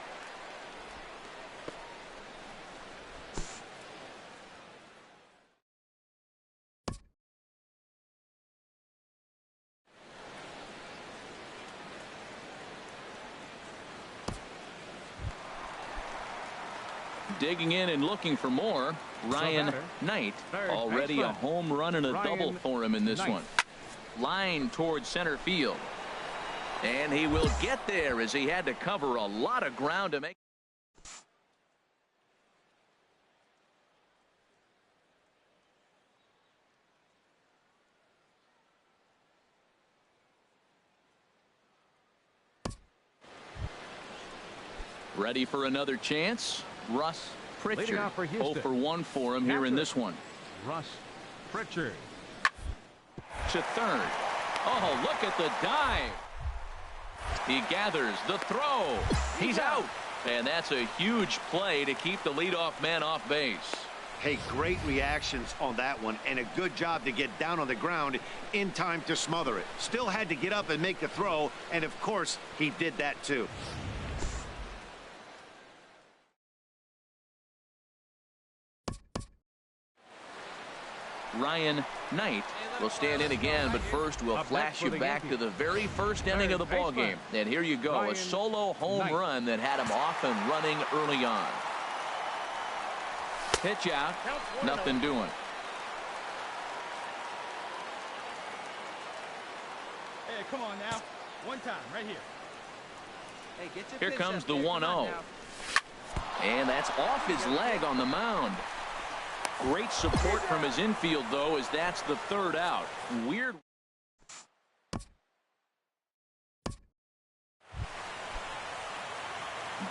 Digging in and looking for more. Ryan Knight. Already a home run and a double for him in this one. Line towards center field. And he will get there as he had to cover a lot of ground to make. Ready for another chance. Russ Pritchard. 0 for 1 for him here in this one. Russ Pritchard. To third. Oh, look at the dive. He gathers the throw. He's out. And that's a huge play to keep the leadoff man off base. Hey, great reactions on that one, and a good job to get down on the ground in time to smother it. Still had to get up and make the throw, and of course, he did that too. Ryan Knight will stand in again, but first we'll flash you back to the very first inning of the ball game. And here you go, a solo home run that had him off and running early on. Pitch out, nothing doing. Hey, come on now. One time, right here. Hey, get your Here pitch comes up the there. 1-0. And that's off his leg on the mound. Great support from his infield, though, as that's the third out. Weird.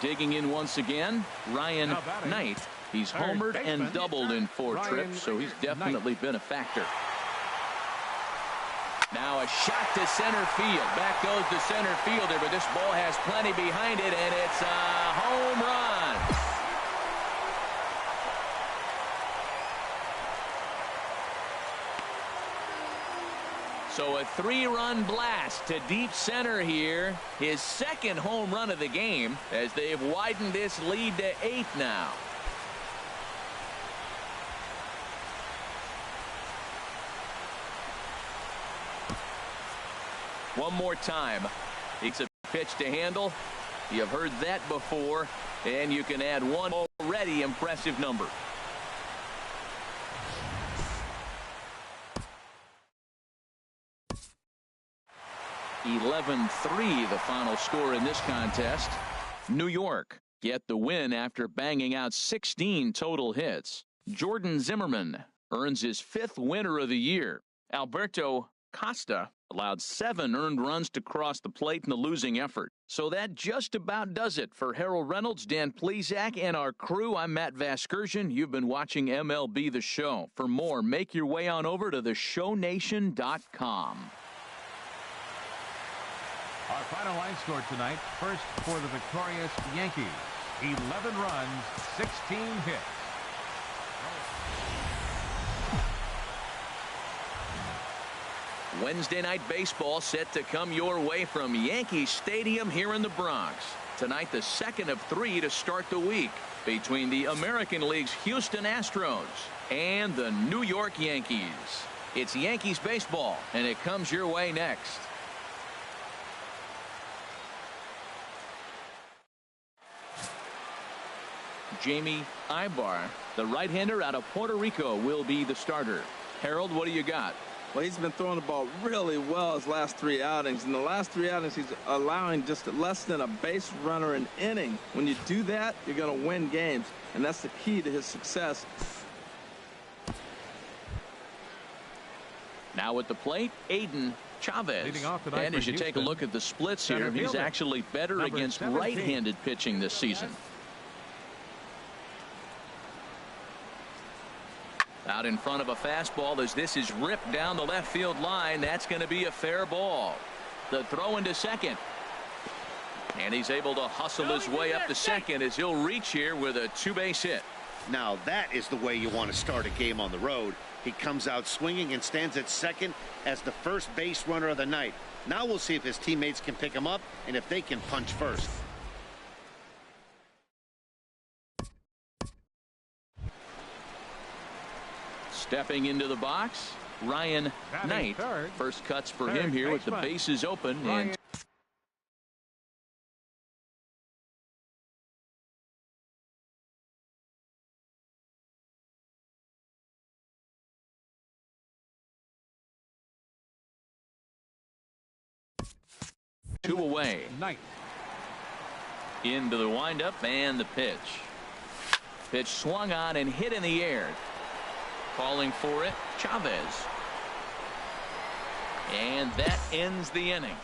Digging in once again, Ryan Knight. He's homered and doubled in 4 trips, so he's definitely been a factor. Now a shot to center field. Back goes the center fielder, but this ball has plenty behind it, and it's a home run. So a 3-run blast to deep center here. His second home run of the game as they've widened this lead to 8 now. One more time. It's a pitch to handle. You've heard that before, and you can add one already impressive number. 11-3 the final score in this contest. New York get the win after banging out 16 total hits. Jordan Zimmerman earns his 5th winner of the year. Alberto Costa allowed 7 earned runs to cross the plate in the losing effort. So that just about does it for Harold Reynolds, Dan Plesac, and our crew. I'm Matt Vasgersian. You've been watching MLB The Show. For more, make your way on over to theshownation.com. Our final line score tonight, first for the victorious Yankees, 11 runs, 16 hits. Wednesday night baseball set to come your way from Yankee Stadium here in the Bronx. Tonight, the second of 3 to start the week between the American League's Houston Astros and the New York Yankees. It's Yankees baseball, and it comes your way next. Jamie Ibar, the right-hander out of Puerto Rico, will be the starter. Harold, what do you got? Well, he's been throwing the ball really well his last 3 outings. In the last 3 outings, he's allowing just less than a base runner an inning. When you do that, you're going to win games, and that's the key to his success. Now at the plate, Aiden Chavez. And as you take a look at the splits here, he's actually better against right-handed pitching this season. Out in front of a fastball as this is ripped down the left field line. That's going to be a fair ball. The throw into second. And he's able to hustle his way up to second as he'll reach here with a 2-base hit. Now that is the way you want to start a game on the road. He comes out swinging and stands at second as the first base runner of the night. Now we'll see if his teammates can pick him up and if they can punch first. Stepping into the box, Ryan Knight. First cuts for him here with the bases open. And two away. Into the windup and the pitch. Pitch swung on and hit in the air. Calling for it, Chavez. And that ends the inning.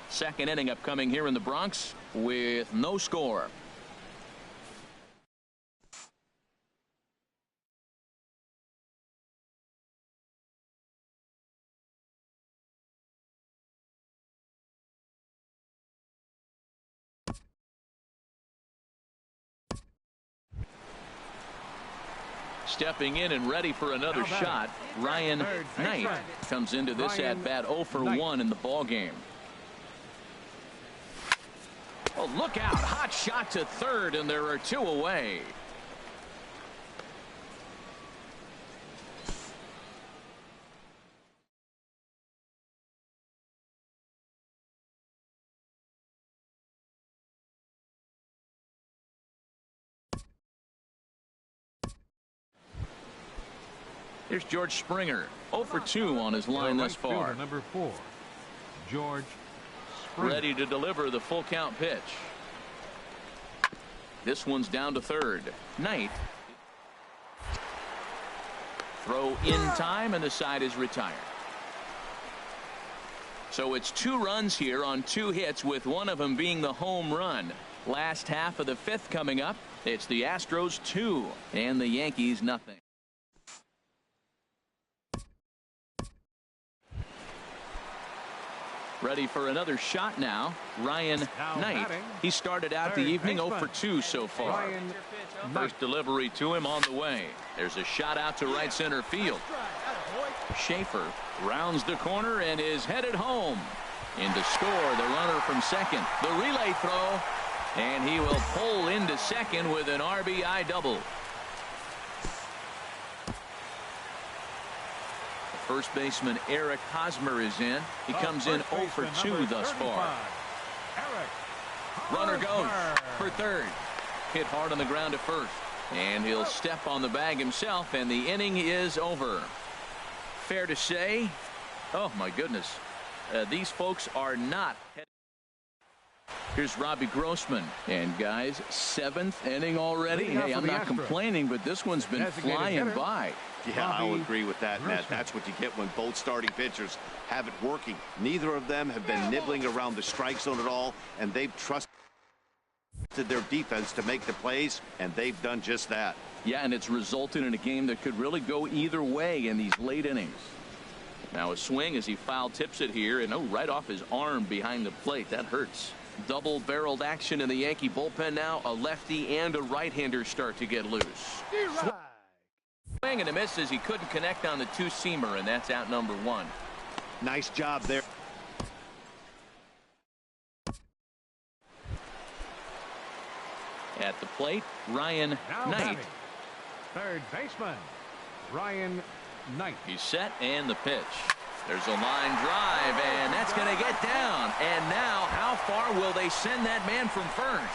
Second inning upcoming here in the Bronx with no score. Stepping in and ready for another shot, Ryan Knight comes into this at bat 0 for 1 in the ball game. Oh, look out. Hot shot to third, and there are 2 away. Here's George Springer, 0 for 2 on his line thus far. Number 4, George Springer. Ready to deliver the full count pitch. This one's down to third. Knight. Throw in time, and the side is retired. So it's 2 runs here on 2 hits, with one of them being the home run. Last half of the 5th coming up. It's the Astros 2 and the Yankees nothing. Ready for another shot now, Ryan Knight. He started out the evening 0 for 2 so far. First delivery to him on the way. There's a shot out to right center field. Schaefer rounds the corner and is headed home. In to score, the runner from second. The relay throw, and he will pull into second with an RBI double. First baseman Eric Hosmer is in. He comes in 0 for 2 thus far. Runner goes for third. Hit hard on the ground at first. And he'll step on the bag himself, and the inning is over. Fair to say, oh my goodness, these folks are not. Here's Robbie Grossman. And guys, 7th inning already. Hey, I'm not complaining, but this one's been flying by. Yeah, I'll agree with that, Matt. That's what you get when both starting pitchers have it working. Neither of them have been nibbling around the strike zone at all, and they've trusted their defense to make the plays, and they've done just that. Yeah, and it's resulted in a game that could really go either way in these late innings. Now a swing as he foul tips it here, and right off his arm behind the plate. That hurts. Double-barreled action in the Yankee bullpen now. A lefty and a right-hander start to get loose. Swing and a miss as he couldn't connect on the two-seamer, and that's out number 1. Nice job there. At the plate, Ryan Knight. Third baseman, Ryan Knight. He's set, and the pitch. There's a line drive, and that's going to get down. And now, how far will they send that man from first?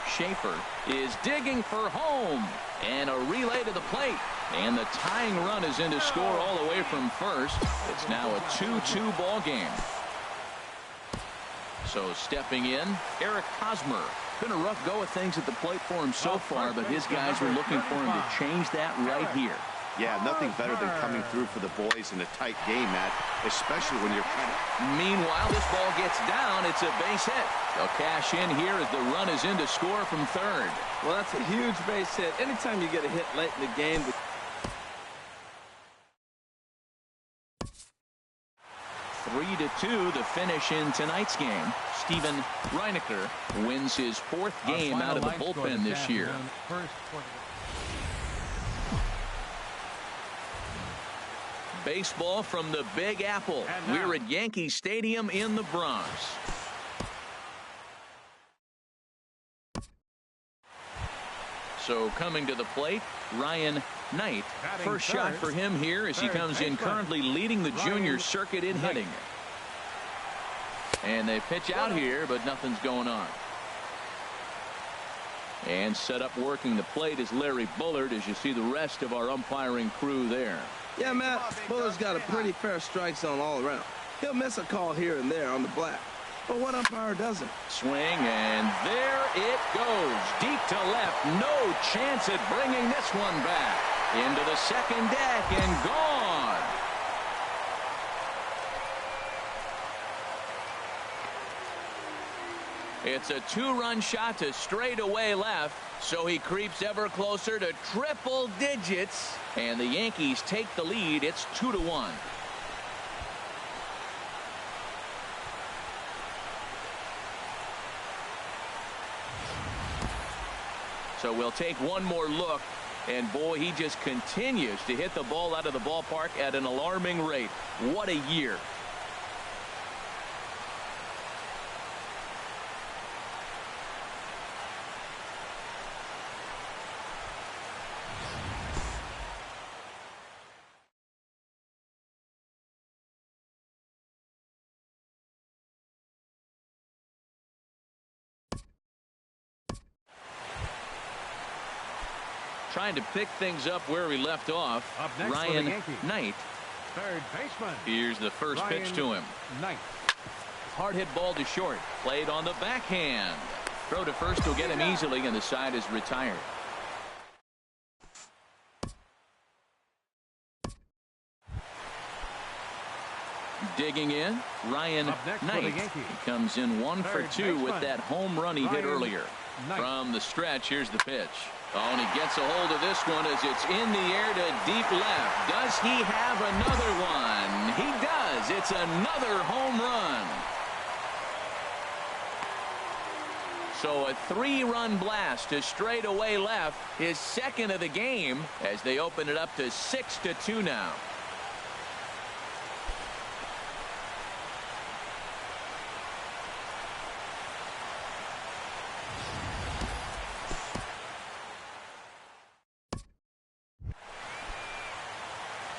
Schaefer is digging for home, and a relay to the plate. And the tying run is in to score all the way from first. It's now a 2-2 ball game. So stepping in, Eric Hosmer. Been a rough go of things at the plate for him so far, but his guys are looking for him to change that right here. Yeah, nothing better than coming through for the boys in a tight game, Matt, especially when you're kind of... Meanwhile, this ball gets down. It's a base hit. They'll cash in here as the run is in to score from third. Well, that's a huge base hit. Anytime you get a hit late in the game... 3-2 the finish in tonight's game. Steven Reinecker wins his 4th game out of the bullpen this year. Baseball from the Big Apple. We're at Yankee Stadium in the Bronx. So coming to the plate, Ryan Knight. First shot for him here as he comes in currently leading the junior circuit in hitting. And they pitch out here, but nothing's going on. And set up working the plate is Larry Bullard as you see the rest of our umpiring crew there. Yeah, Matt, Bullard's got a pretty fair strike zone all around. He'll miss a call here and there on the black. But what umpire doesn't? Swing, and there it goes. Deep to left. No chance at bringing this one back. Into the second deck and gone. It's a 2-run shot to straightaway left, so he creeps ever closer to triple digits, and the Yankees take the lead. It's 2-1. So we'll take one more look, and boy, he just continues to hit the ball out of the ballpark at an alarming rate. What a year. Trying to pick things up where we left off. Ryan Knight. Third baseman. Here's the first pitch to him. Knight. Hard hit ball to short. Played on the backhand. Throw to first will get him easily, and the side is retired. Digging in, Ryan Knight. He comes in 1 for 2 with that home run he hit earlier. From the stretch, here's the pitch. Oh, and he gets a hold of this one as it's in the air to deep left. Does he have another one? He does. It's another home run. So a 3-run blast to straightaway left, his second of the game, as they open it up to 6-2 now.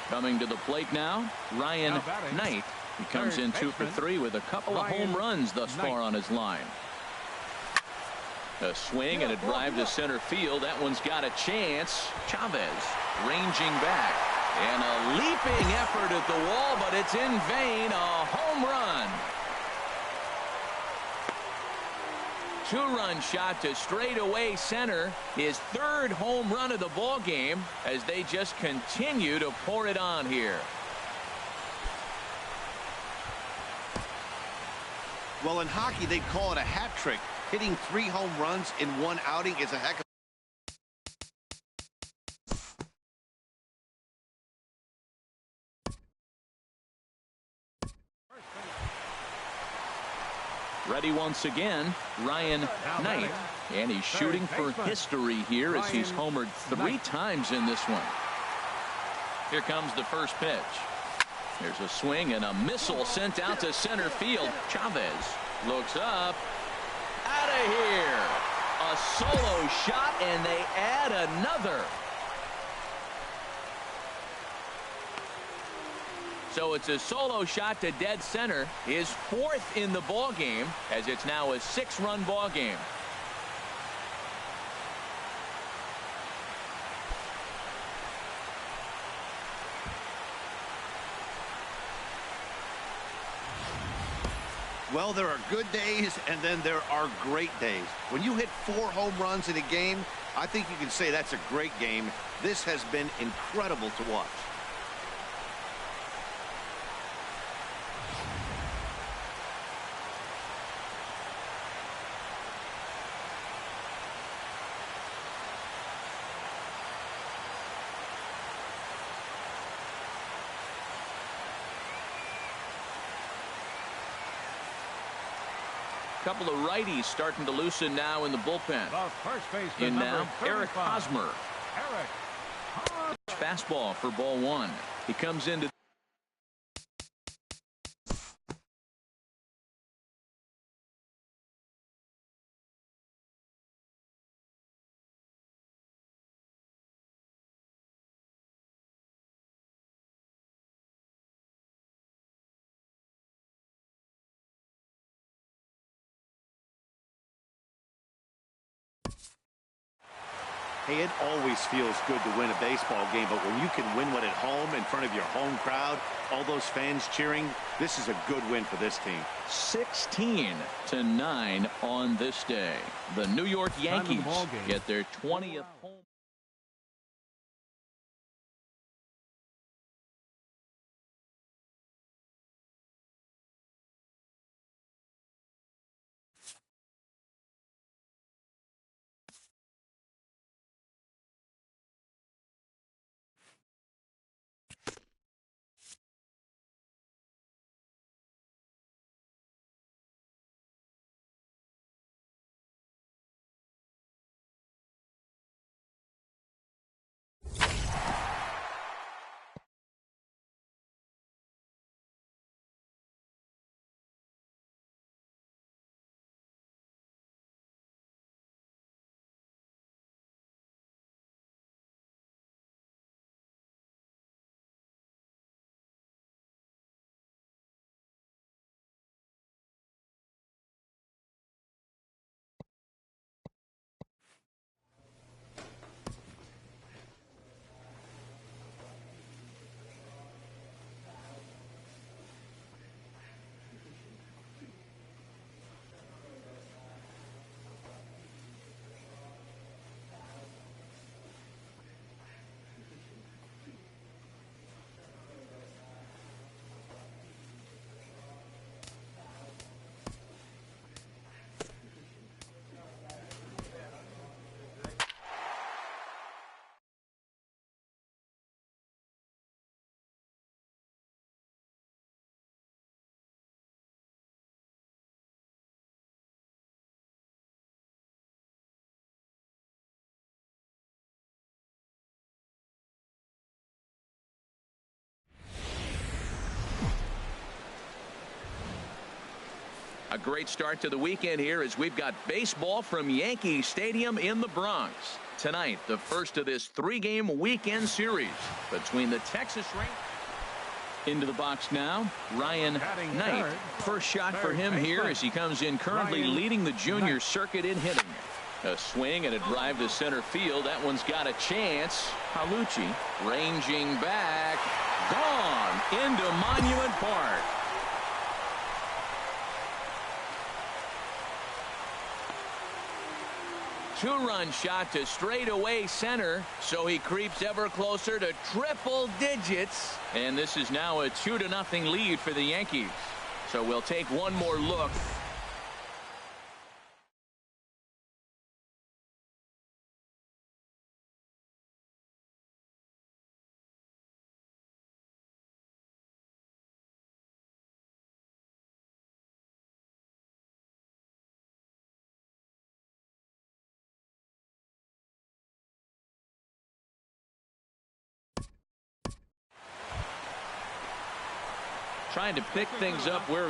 Coming to the plate now, Ryan Knight. He comes in 2 for 3 with a couple of home runs thus far on his line. A swing and a drive to center field. That one's got a chance. Chavez ranging back. And a leaping effort at the wall, but it's in vain. A home run. two-run shot to straightaway center. His third home run of the ball game as they just continue to pour it on here. Well, in hockey, they call it a hat trick. Hitting 3 home runs in one outing is a heck of Ready once again, Ryan Knight. And he's shooting for history here as he's homered 3 times in this one. Here comes the first pitch. There's a swing and a missile sent out to center field. Chavez looks up. Out of here. A solo shot, and they add another. So it's a solo shot to dead center, his 4th in the ball game, as it's now a 6-run ball game. Well, there are good days, and then there are great days. When you hit 4 home runs in a game, I think you can say that's a great game. This has been incredible to watch. Couple of righties starting to loosen now in the bullpen. The first baseman, In now, Eric 35. Hosmer. Eric. Fastball for ball 1. He comes into Hey, it always feels good to win a baseball game, but when you can win one at home in front of your home crowd, all those fans cheering, this is a good win for this team. 16-9 on this day. The New York Yankees get their 20th home. A great start to the weekend here as we've got baseball from Yankee Stadium in the Bronx. Tonight, the first of this 3-game weekend series between the Texas Rangers. Into the box now, Ryan Knight. First shot for him here as he comes in currently leading the junior circuit in hitting. A swing and a drive to center field. That one's got a chance. Palucci ranging back. Gone into Monument Park. Two-run shot to straightaway center, so he creeps ever closer to triple digits. And this is now a 2-0 lead for the Yankees. So we'll take one more look. Trying to pick things up where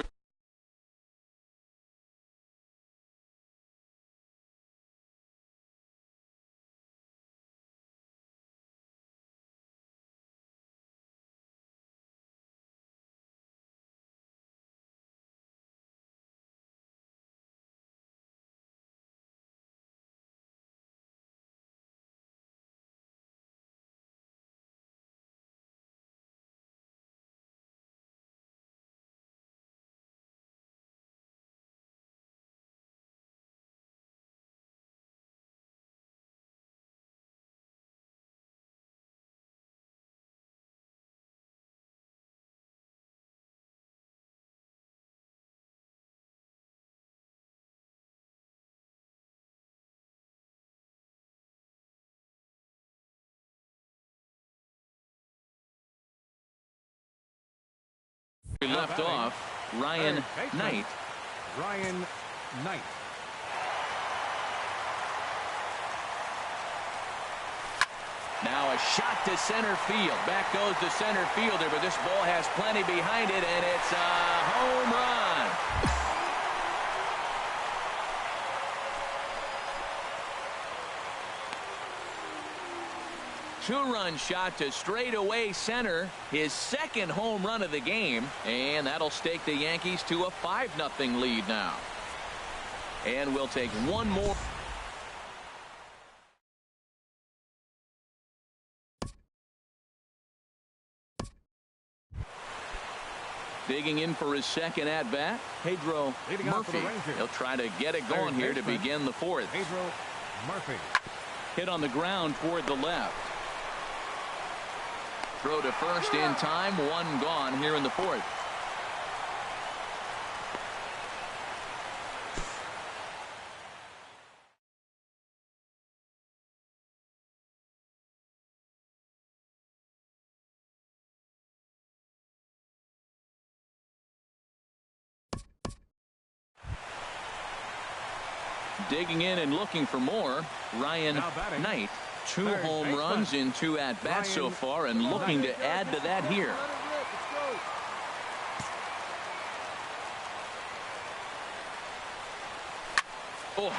we left off. Ryan Knight. Ryan Knight. Now a shot to center field. Back goes the center fielder, but this ball has plenty behind it, and it's a home run. Two-run shot to straightaway center, his second home run of the game, and that'll stake the Yankees to a 5-0 lead now. And we'll take one more. Digging in for his second at-bat, Pedro Murphy. He'll try to get it going here to begin the fourth. Pedro Murphy. Hit on the ground toward the left. Throw to first in time. One gone here in the fourth. Digging in and looking for more, Ryan Knight. 2 home runs in 2 at-bats so far, and looking to add to that here. Oh.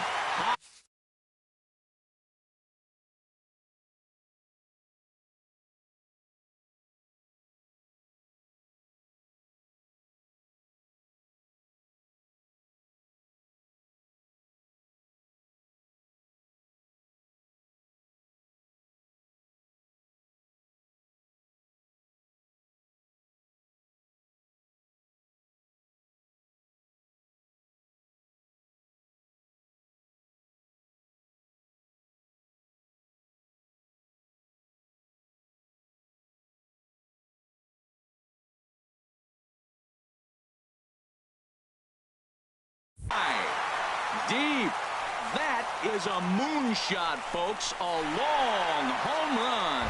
Deep. That is a moonshot, folks. A long home run.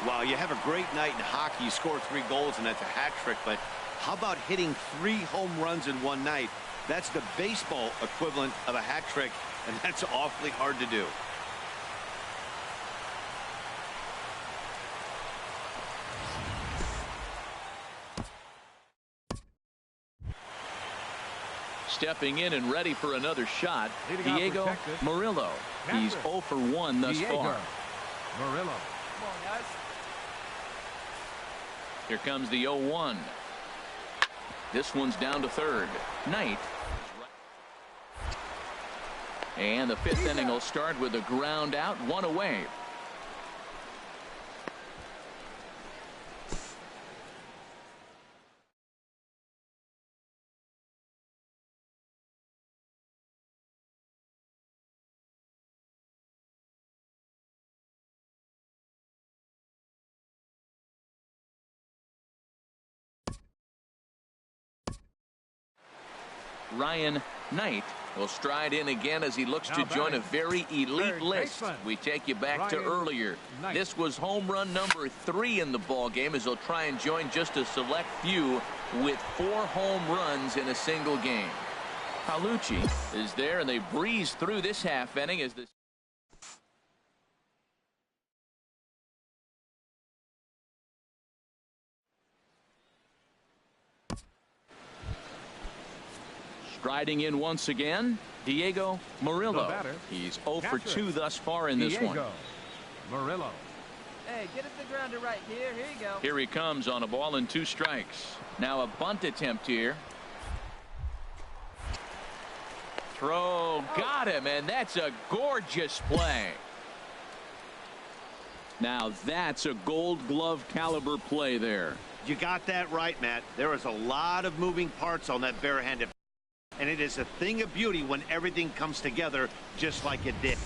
Wow, you have a great night in hockey. You score 3 goals, and that's a hat trick. But how about hitting 3 home runs in one night? That's the baseball equivalent of a hat trick, and that's awfully hard to do. Stepping in and ready for another shot, Diego Murillo. He's 0 for 1 thus far. Murillo. Come on, guys. Here comes the 0-1. This one's down to third. Knight. And the 5th inning will start with a ground out, 1 away. Ryan Knight will stride in again as he looks to join a very elite list. We take you back to earlier. This was home run number 3 in the ball game, as he'll try and join just a select few with 4 home runs in a single game. Palucci is there, and they breeze through this half inning as this. Striding in once again, Diego Murillo. He's 0 for 2 thus far in this one. Murillo. Hey, get it the grounder right here. Here you go. Here he comes on a ball and 2 strikes. Now a bunt attempt here. Throw, got him, and that's a gorgeous play. Now that's a Gold Glove caliber play there. You got that right, Matt. There is a lot of moving parts on that barehanded. And it is a thing of beauty when everything comes together just like it did.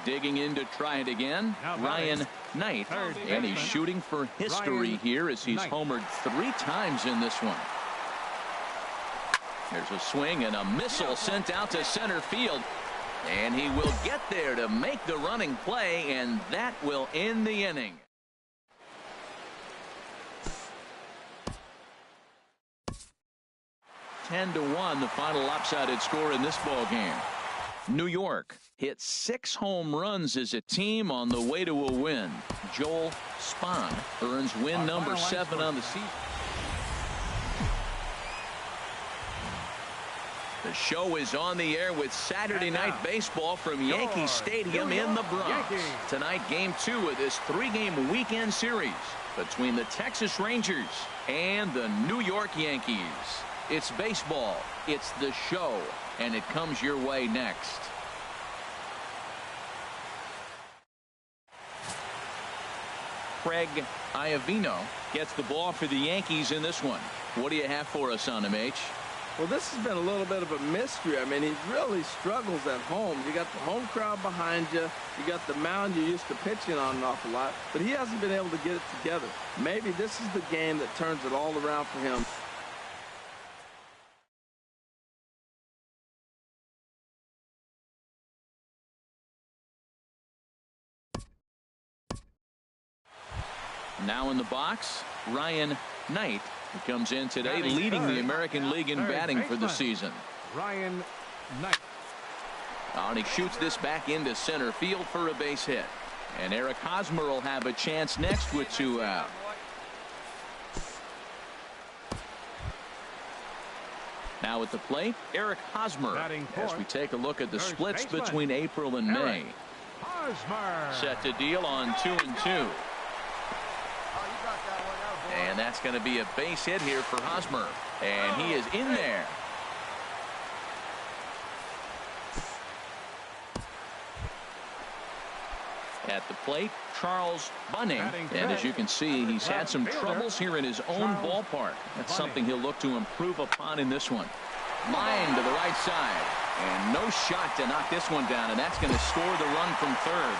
Digging in to try it again, Ryan Knight. And he's shooting for history here as he's homered 3 times in this one. There's a swing and a missile sent out to center field. And he will get there to make the running play, and that will end the inning. (10-1) the final lopsided score in this ball game. New York hit 6 home runs as a team on the way to a win. Joel Spahn earns win number 7 on the season. The show is on the air with Saturday Night Baseball from Yankee Stadium in the Bronx. Tonight, Game 2 of this 3-game weekend series between the Texas Rangers and the New York Yankees. It's baseball, it's the show, and it comes your way next. Craig Iovino gets the ball for the Yankees in this one. What do you have for us on him, H? Well, this has been a little bit of a mystery. I mean, he really struggles at home. You got the home crowd behind you. You got the mound you're used to pitching on an awful lot. But he hasn't been able to get it together. Maybe this is the game that turns it all around for him. Now in the box, Ryan Knight, who comes in today leading the American League in batting for the season. Ryan Knight. And he shoots this back into center field for a base hit. And Eric Hosmer will have a chance next with 2 out. Now at the plate, Eric Hosmer, as we take a look at the splits between April and May. Set to deal on 2-2. And that's going to be a base hit here for Hosmer. And he is in there. At the plate, Charles Bunning. And as you can see, he's had some troubles here in his own ballpark. That's something he'll look to improve upon in this one. Line to the right side. And no shot to knock this one down. And that's going to score the run from third.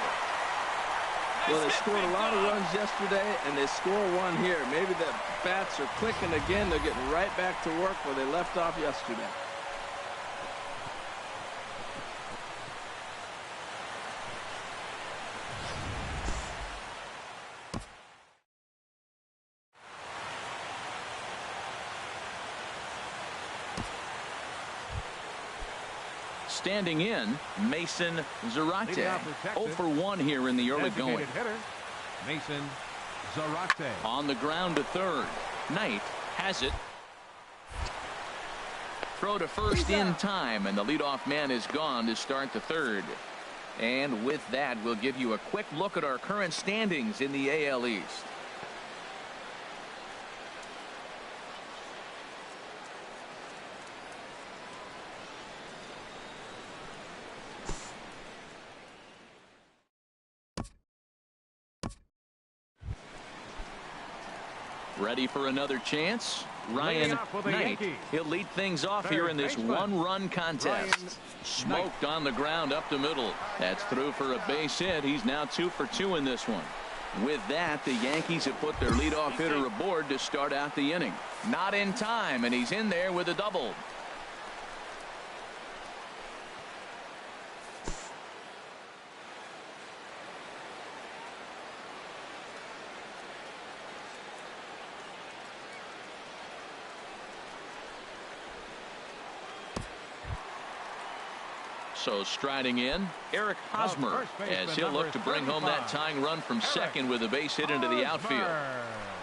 Well, they scored a lot of runs yesterday, and they score one here. Maybe the bats are clicking again. They're getting right back to work where they left off yesterday. Standing in, Mason Zarate. 0 for 1 here in the early going. Mason Zarate. On the ground to third. Knight has it. Throw to first in time, and the leadoff man is gone to start the third. And with that, we'll give you a quick look at our current standings in the AL East. Ready for another chance? Ryan Knight. He'll lead things off here in this 1-run contest. Smoked on the ground up the middle. That's through for a base hit. He's now 2 for 2 in this one. With that, the Yankees have put their leadoff hitter aboard to start out the inning. Not in time, and he's in there with a double. So striding in, Eric Hosmer, as he'll look to bring home that tying run from second with a base hit into the outfield.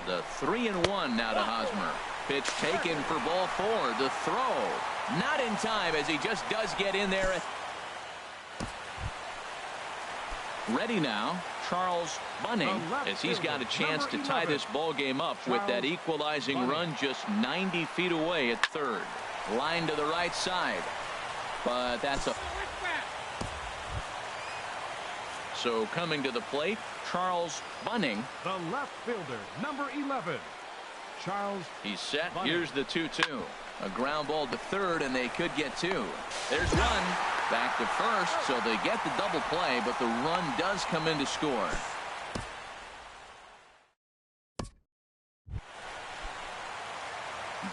The 3-1 now to Hosmer. Pitch taken for ball 4. The throw not in time, as he just does get in there. Ready now, Charles Bunning, as he's got a chance to tie this ball game up with that equalizing run just 90 feet away at third. Line to the right side, but that's a... So coming to the plate, Charles Bunning. The left fielder, number 11, Charles. He's set. Bunning. Here's the 2-2. A ground ball to third, and they could get 2. There's one. Back to first, so they get the double play, but the run does come in to score.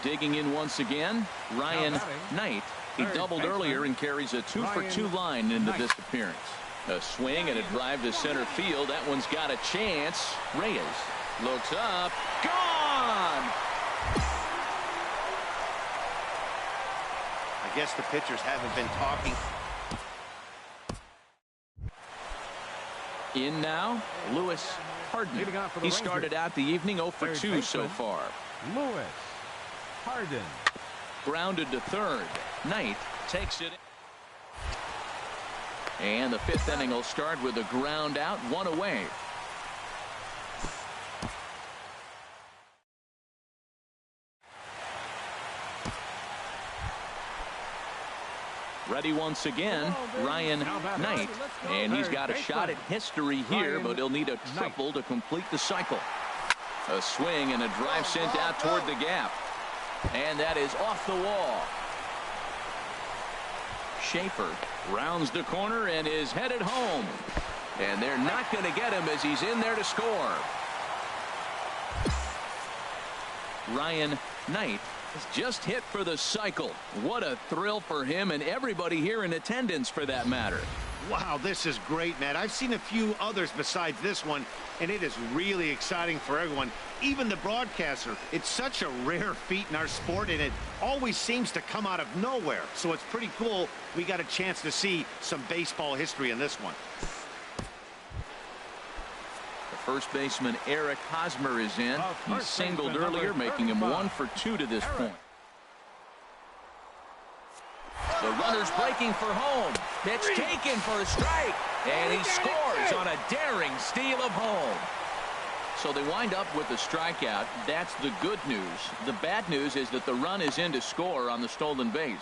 Digging in once again, Ryan Knight. He doubled earlier and carries a 2-for-2 line into this appearance. A swing and a drive to center field. That one's got a chance. Reyes looks up. Gone! I guess the pitchers haven't been talking. In now, Lewis Harden. He started out the evening 0-for-2 so far. Lewis Harden. Grounded to third. Knight takes it. And the 5th inning will start with a ground out, 1 away. Ready once again, Ryan Knight. And he's got a shot at history here, but he'll need a triple to complete the cycle. A swing and a drive sent out toward the gap. And that is off the wall. Schaefer rounds the corner and is headed home. And they're not going to get him as he's in there to score. Ryan Knight is just hit for the cycle. What a thrill for him and everybody here in attendance, for that matter. Wow, this is great, Matt. I've seen a few others besides this one, and it is really exciting for everyone, even the broadcaster. It's such a rare feat in our sport, and it always seems to come out of nowhere. So it's pretty cool we got a chance to see some baseball history in this one. The first baseman, Eric Hosmer, is in. He singled earlier, making him 1-for-2 to this point. The runner's breaking for home. Pitch taken for a strike. And he scores on a daring steal of home. So they wind up with a strikeout. That's the good news. The bad news is that the run is in to score on the stolen base.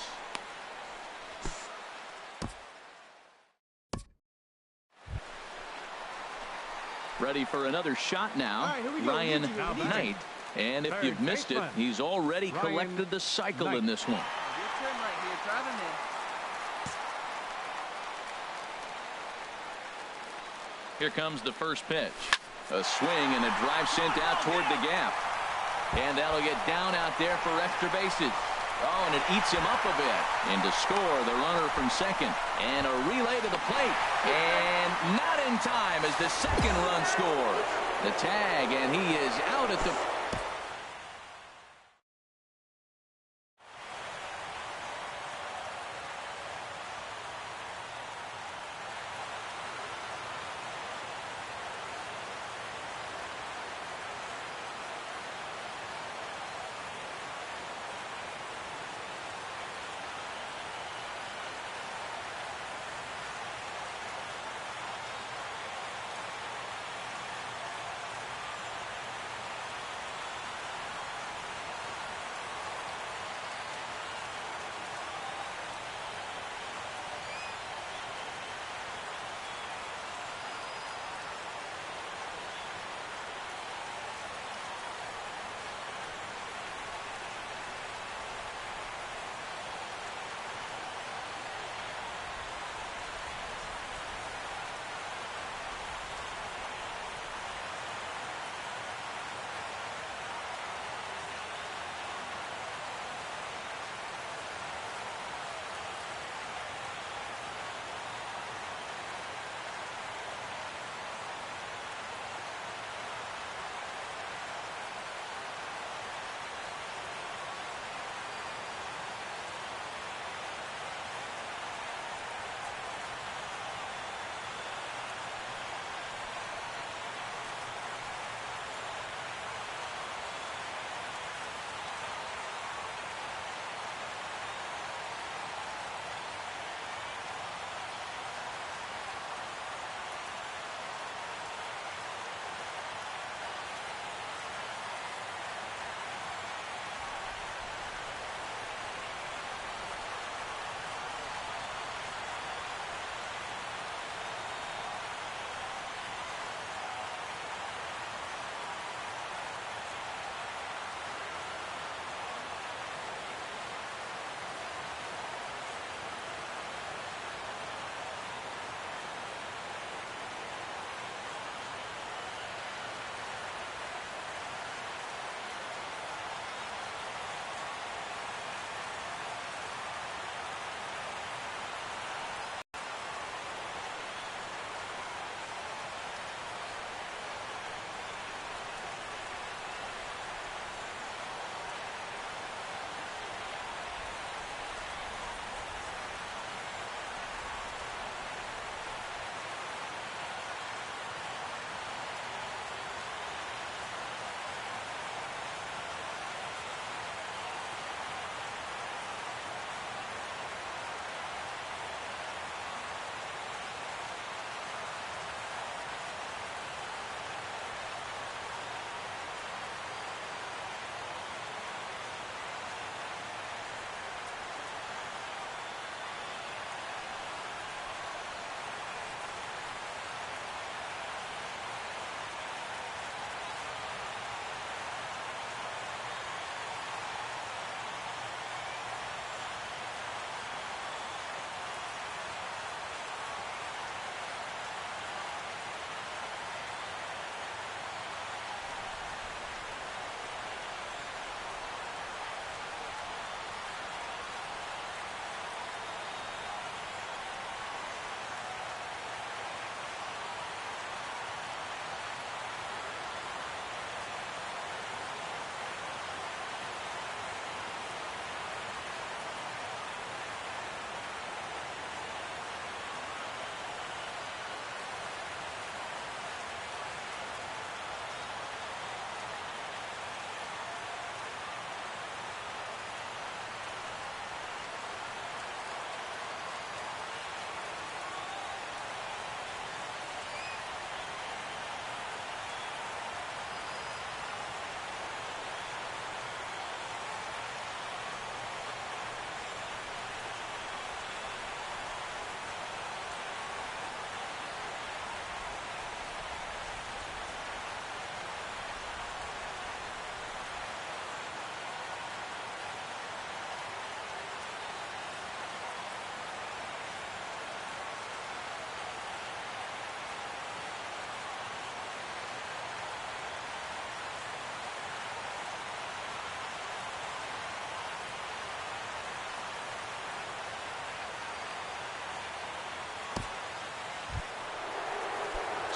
Ready for another shot now, Ryan Knight. And if you've missed it, he's already collected the cycle in this one. Here comes the first pitch. A swing and a drive sent out toward the gap. And that'll get down out there for extra bases. Oh, and it eats him up a bit. And to score, the runner from second. And a relay to the plate. And not in time as the second run scores. The tag, and he is out at the...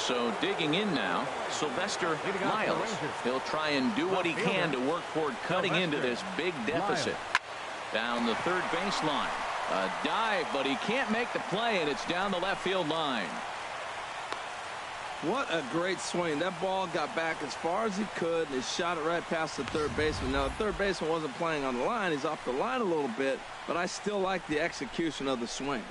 So digging in now, Sylvester Miles. He'll try and do what he can to work toward cutting into this big deficit. Down the third baseline. A dive, but he can't make the play, and it's down the left field line. What a great swing. That ball got back as far as he could, and he shot it right past the third baseman. Now, the third baseman wasn't playing on the line. He's off the line a little bit, but I still like the execution of the swing.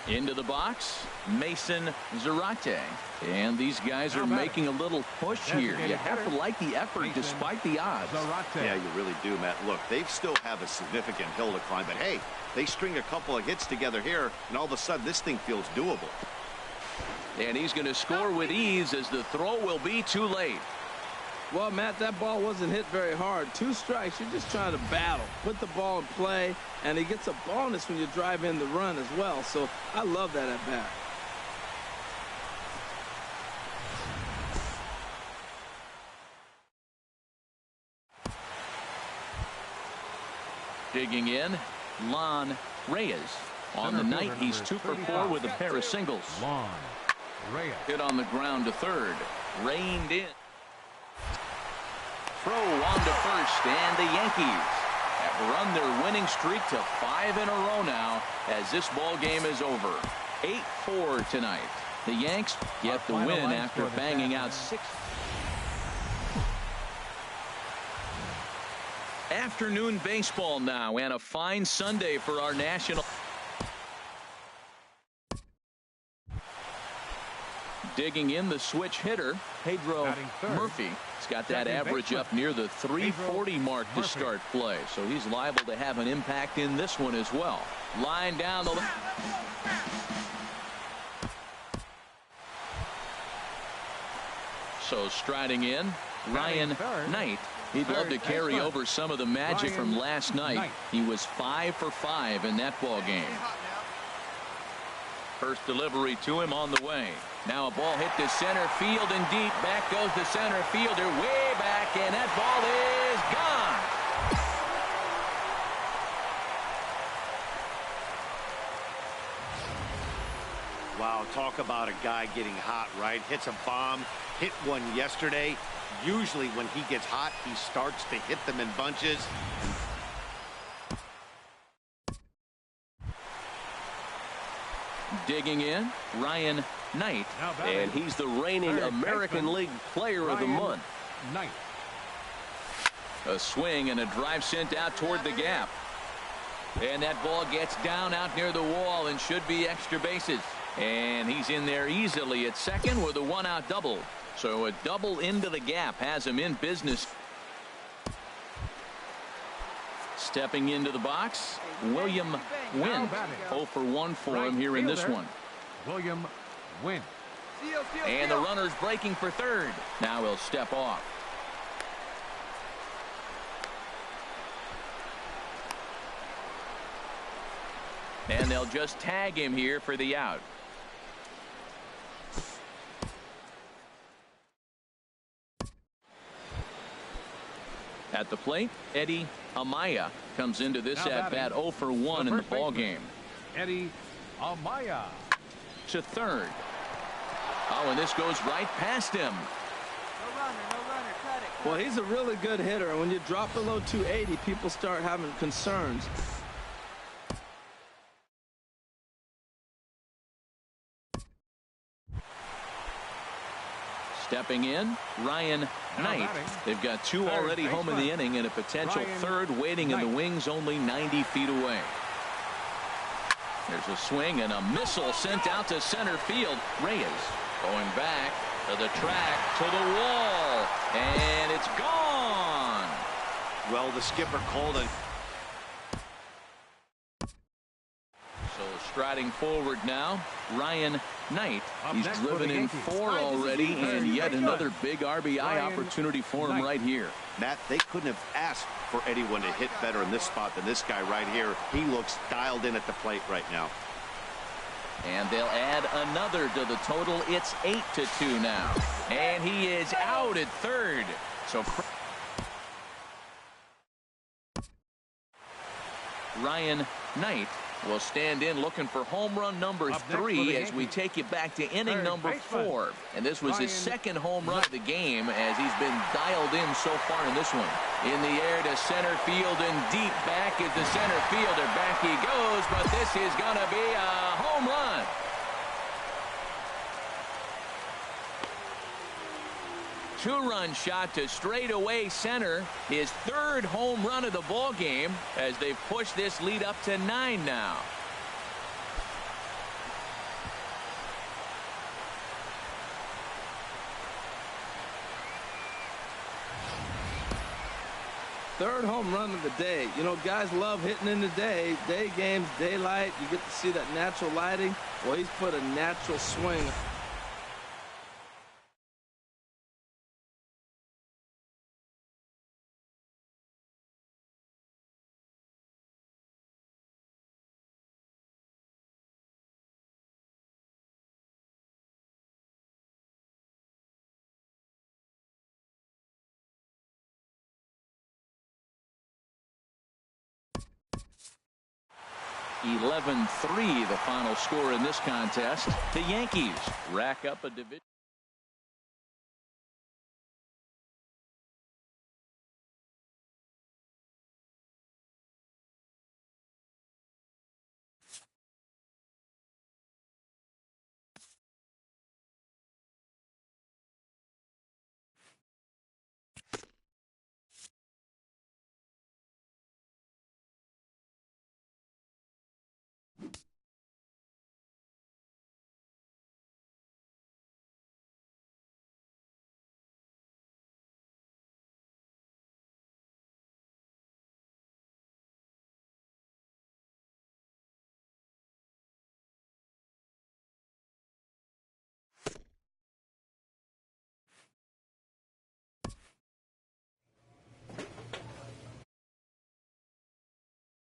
Into the box, Mason Zarate. And these guys are making a little push here. You have to like the effort despite the odds. Yeah, you really do, Matt. Look, they still have a significant hill to climb, but hey, they string a couple of hits together here, and all of a sudden this thing feels doable. And he's going to score with ease as the throw will be too late. Well, Matt, that ball wasn't hit very hard. 2 strikes. You're just trying to battle. Put the ball in play, and he gets a bonus when you drive in the run as well. So I love that at bat. Digging in, Lon Reyes. On the night, he's 2 for 4 with a pair of singles. Lon Reyes. Hit on the ground to third. Reined in. Throw on to first, and the Yankees have run their winning streak to 5 in a row now as this ball game is over. 8-4 tonight. The Yanks get the win after banging out 6. Afternoon baseball now, and a fine Sunday for our national. Digging in, the switch hitter, Pedro Murphy. He's got that average up near the 340 mark to start play, so he's liable to have an impact in this one as well. Line down the left. So striding in, Ryan Knight. He'd love to carry over some of the magic from last night. He was 5 for 5 in that ball game. First delivery to him on the way. Now a ball hit to center field and deep. Back goes the center fielder way back, and that ball is gone. Wow, talk about a guy getting hot, right? Hits a bomb, hit one yesterday. Usually when he gets hot, he starts to hit them in bunches. Digging in, Ryan Knight, and he's the reigning American League Player of the Month. Knight. A swing and a drive sent out toward the gap. And that ball gets down out near the wall and should be extra bases. And he's in there easily at second with a 1-out double. So a double into the gap has him in business. Stepping into the box, William Wynn. 0 for 1 for him here in this one. William Wynn. And the runner's breaking for third. Now he'll step off. And they'll just tag him here for the out. At the plate, Eddie Amaya comes into this at-bat 0 for 1 in the ball game. Eddie Amaya. To third. Oh, and this goes right past him. No runner, cut it. Well, he's a really good hitter, and when you drop below 280, people start having concerns. Stepping in, Ryan Knight. They've got 2 already home in the inning and a potential third waiting in the wings only 90 feet away. There's a swing and a missile sent out to center field. Reyes going back to the track, to the wall, and it's gone. Well, the skipper called it. So striding forward now, Ryan Knight. Up He's next for driven the in Yankees. 4 already, and yet another big RBI Ryan opportunity for him Knight. right here. Matt, they couldn't have asked for anyone to hit better in this spot than this guy right here. He looks dialed in at the plate right now. And they'll add another to the total. It's 8-2 now. And he is out at third. So Ryan Knight will stand in looking for home run number 3 as we take you back to inning number 4. And this was his second home run of the game as he's been dialed in so far in this one. In the air to center field and deep back is the center fielder. Back he goes, but this is going to be a home run. Two-run shot to straightaway center. His third home run of the ball game as they've pushed this lead up to 9 now. Third home run of the day. You know, guys love hitting in the day. Day games, daylight. You get to see that natural lighting. Well, he's put a natural swing. (11-3) the final score in this contest. The Yankees rack up a division.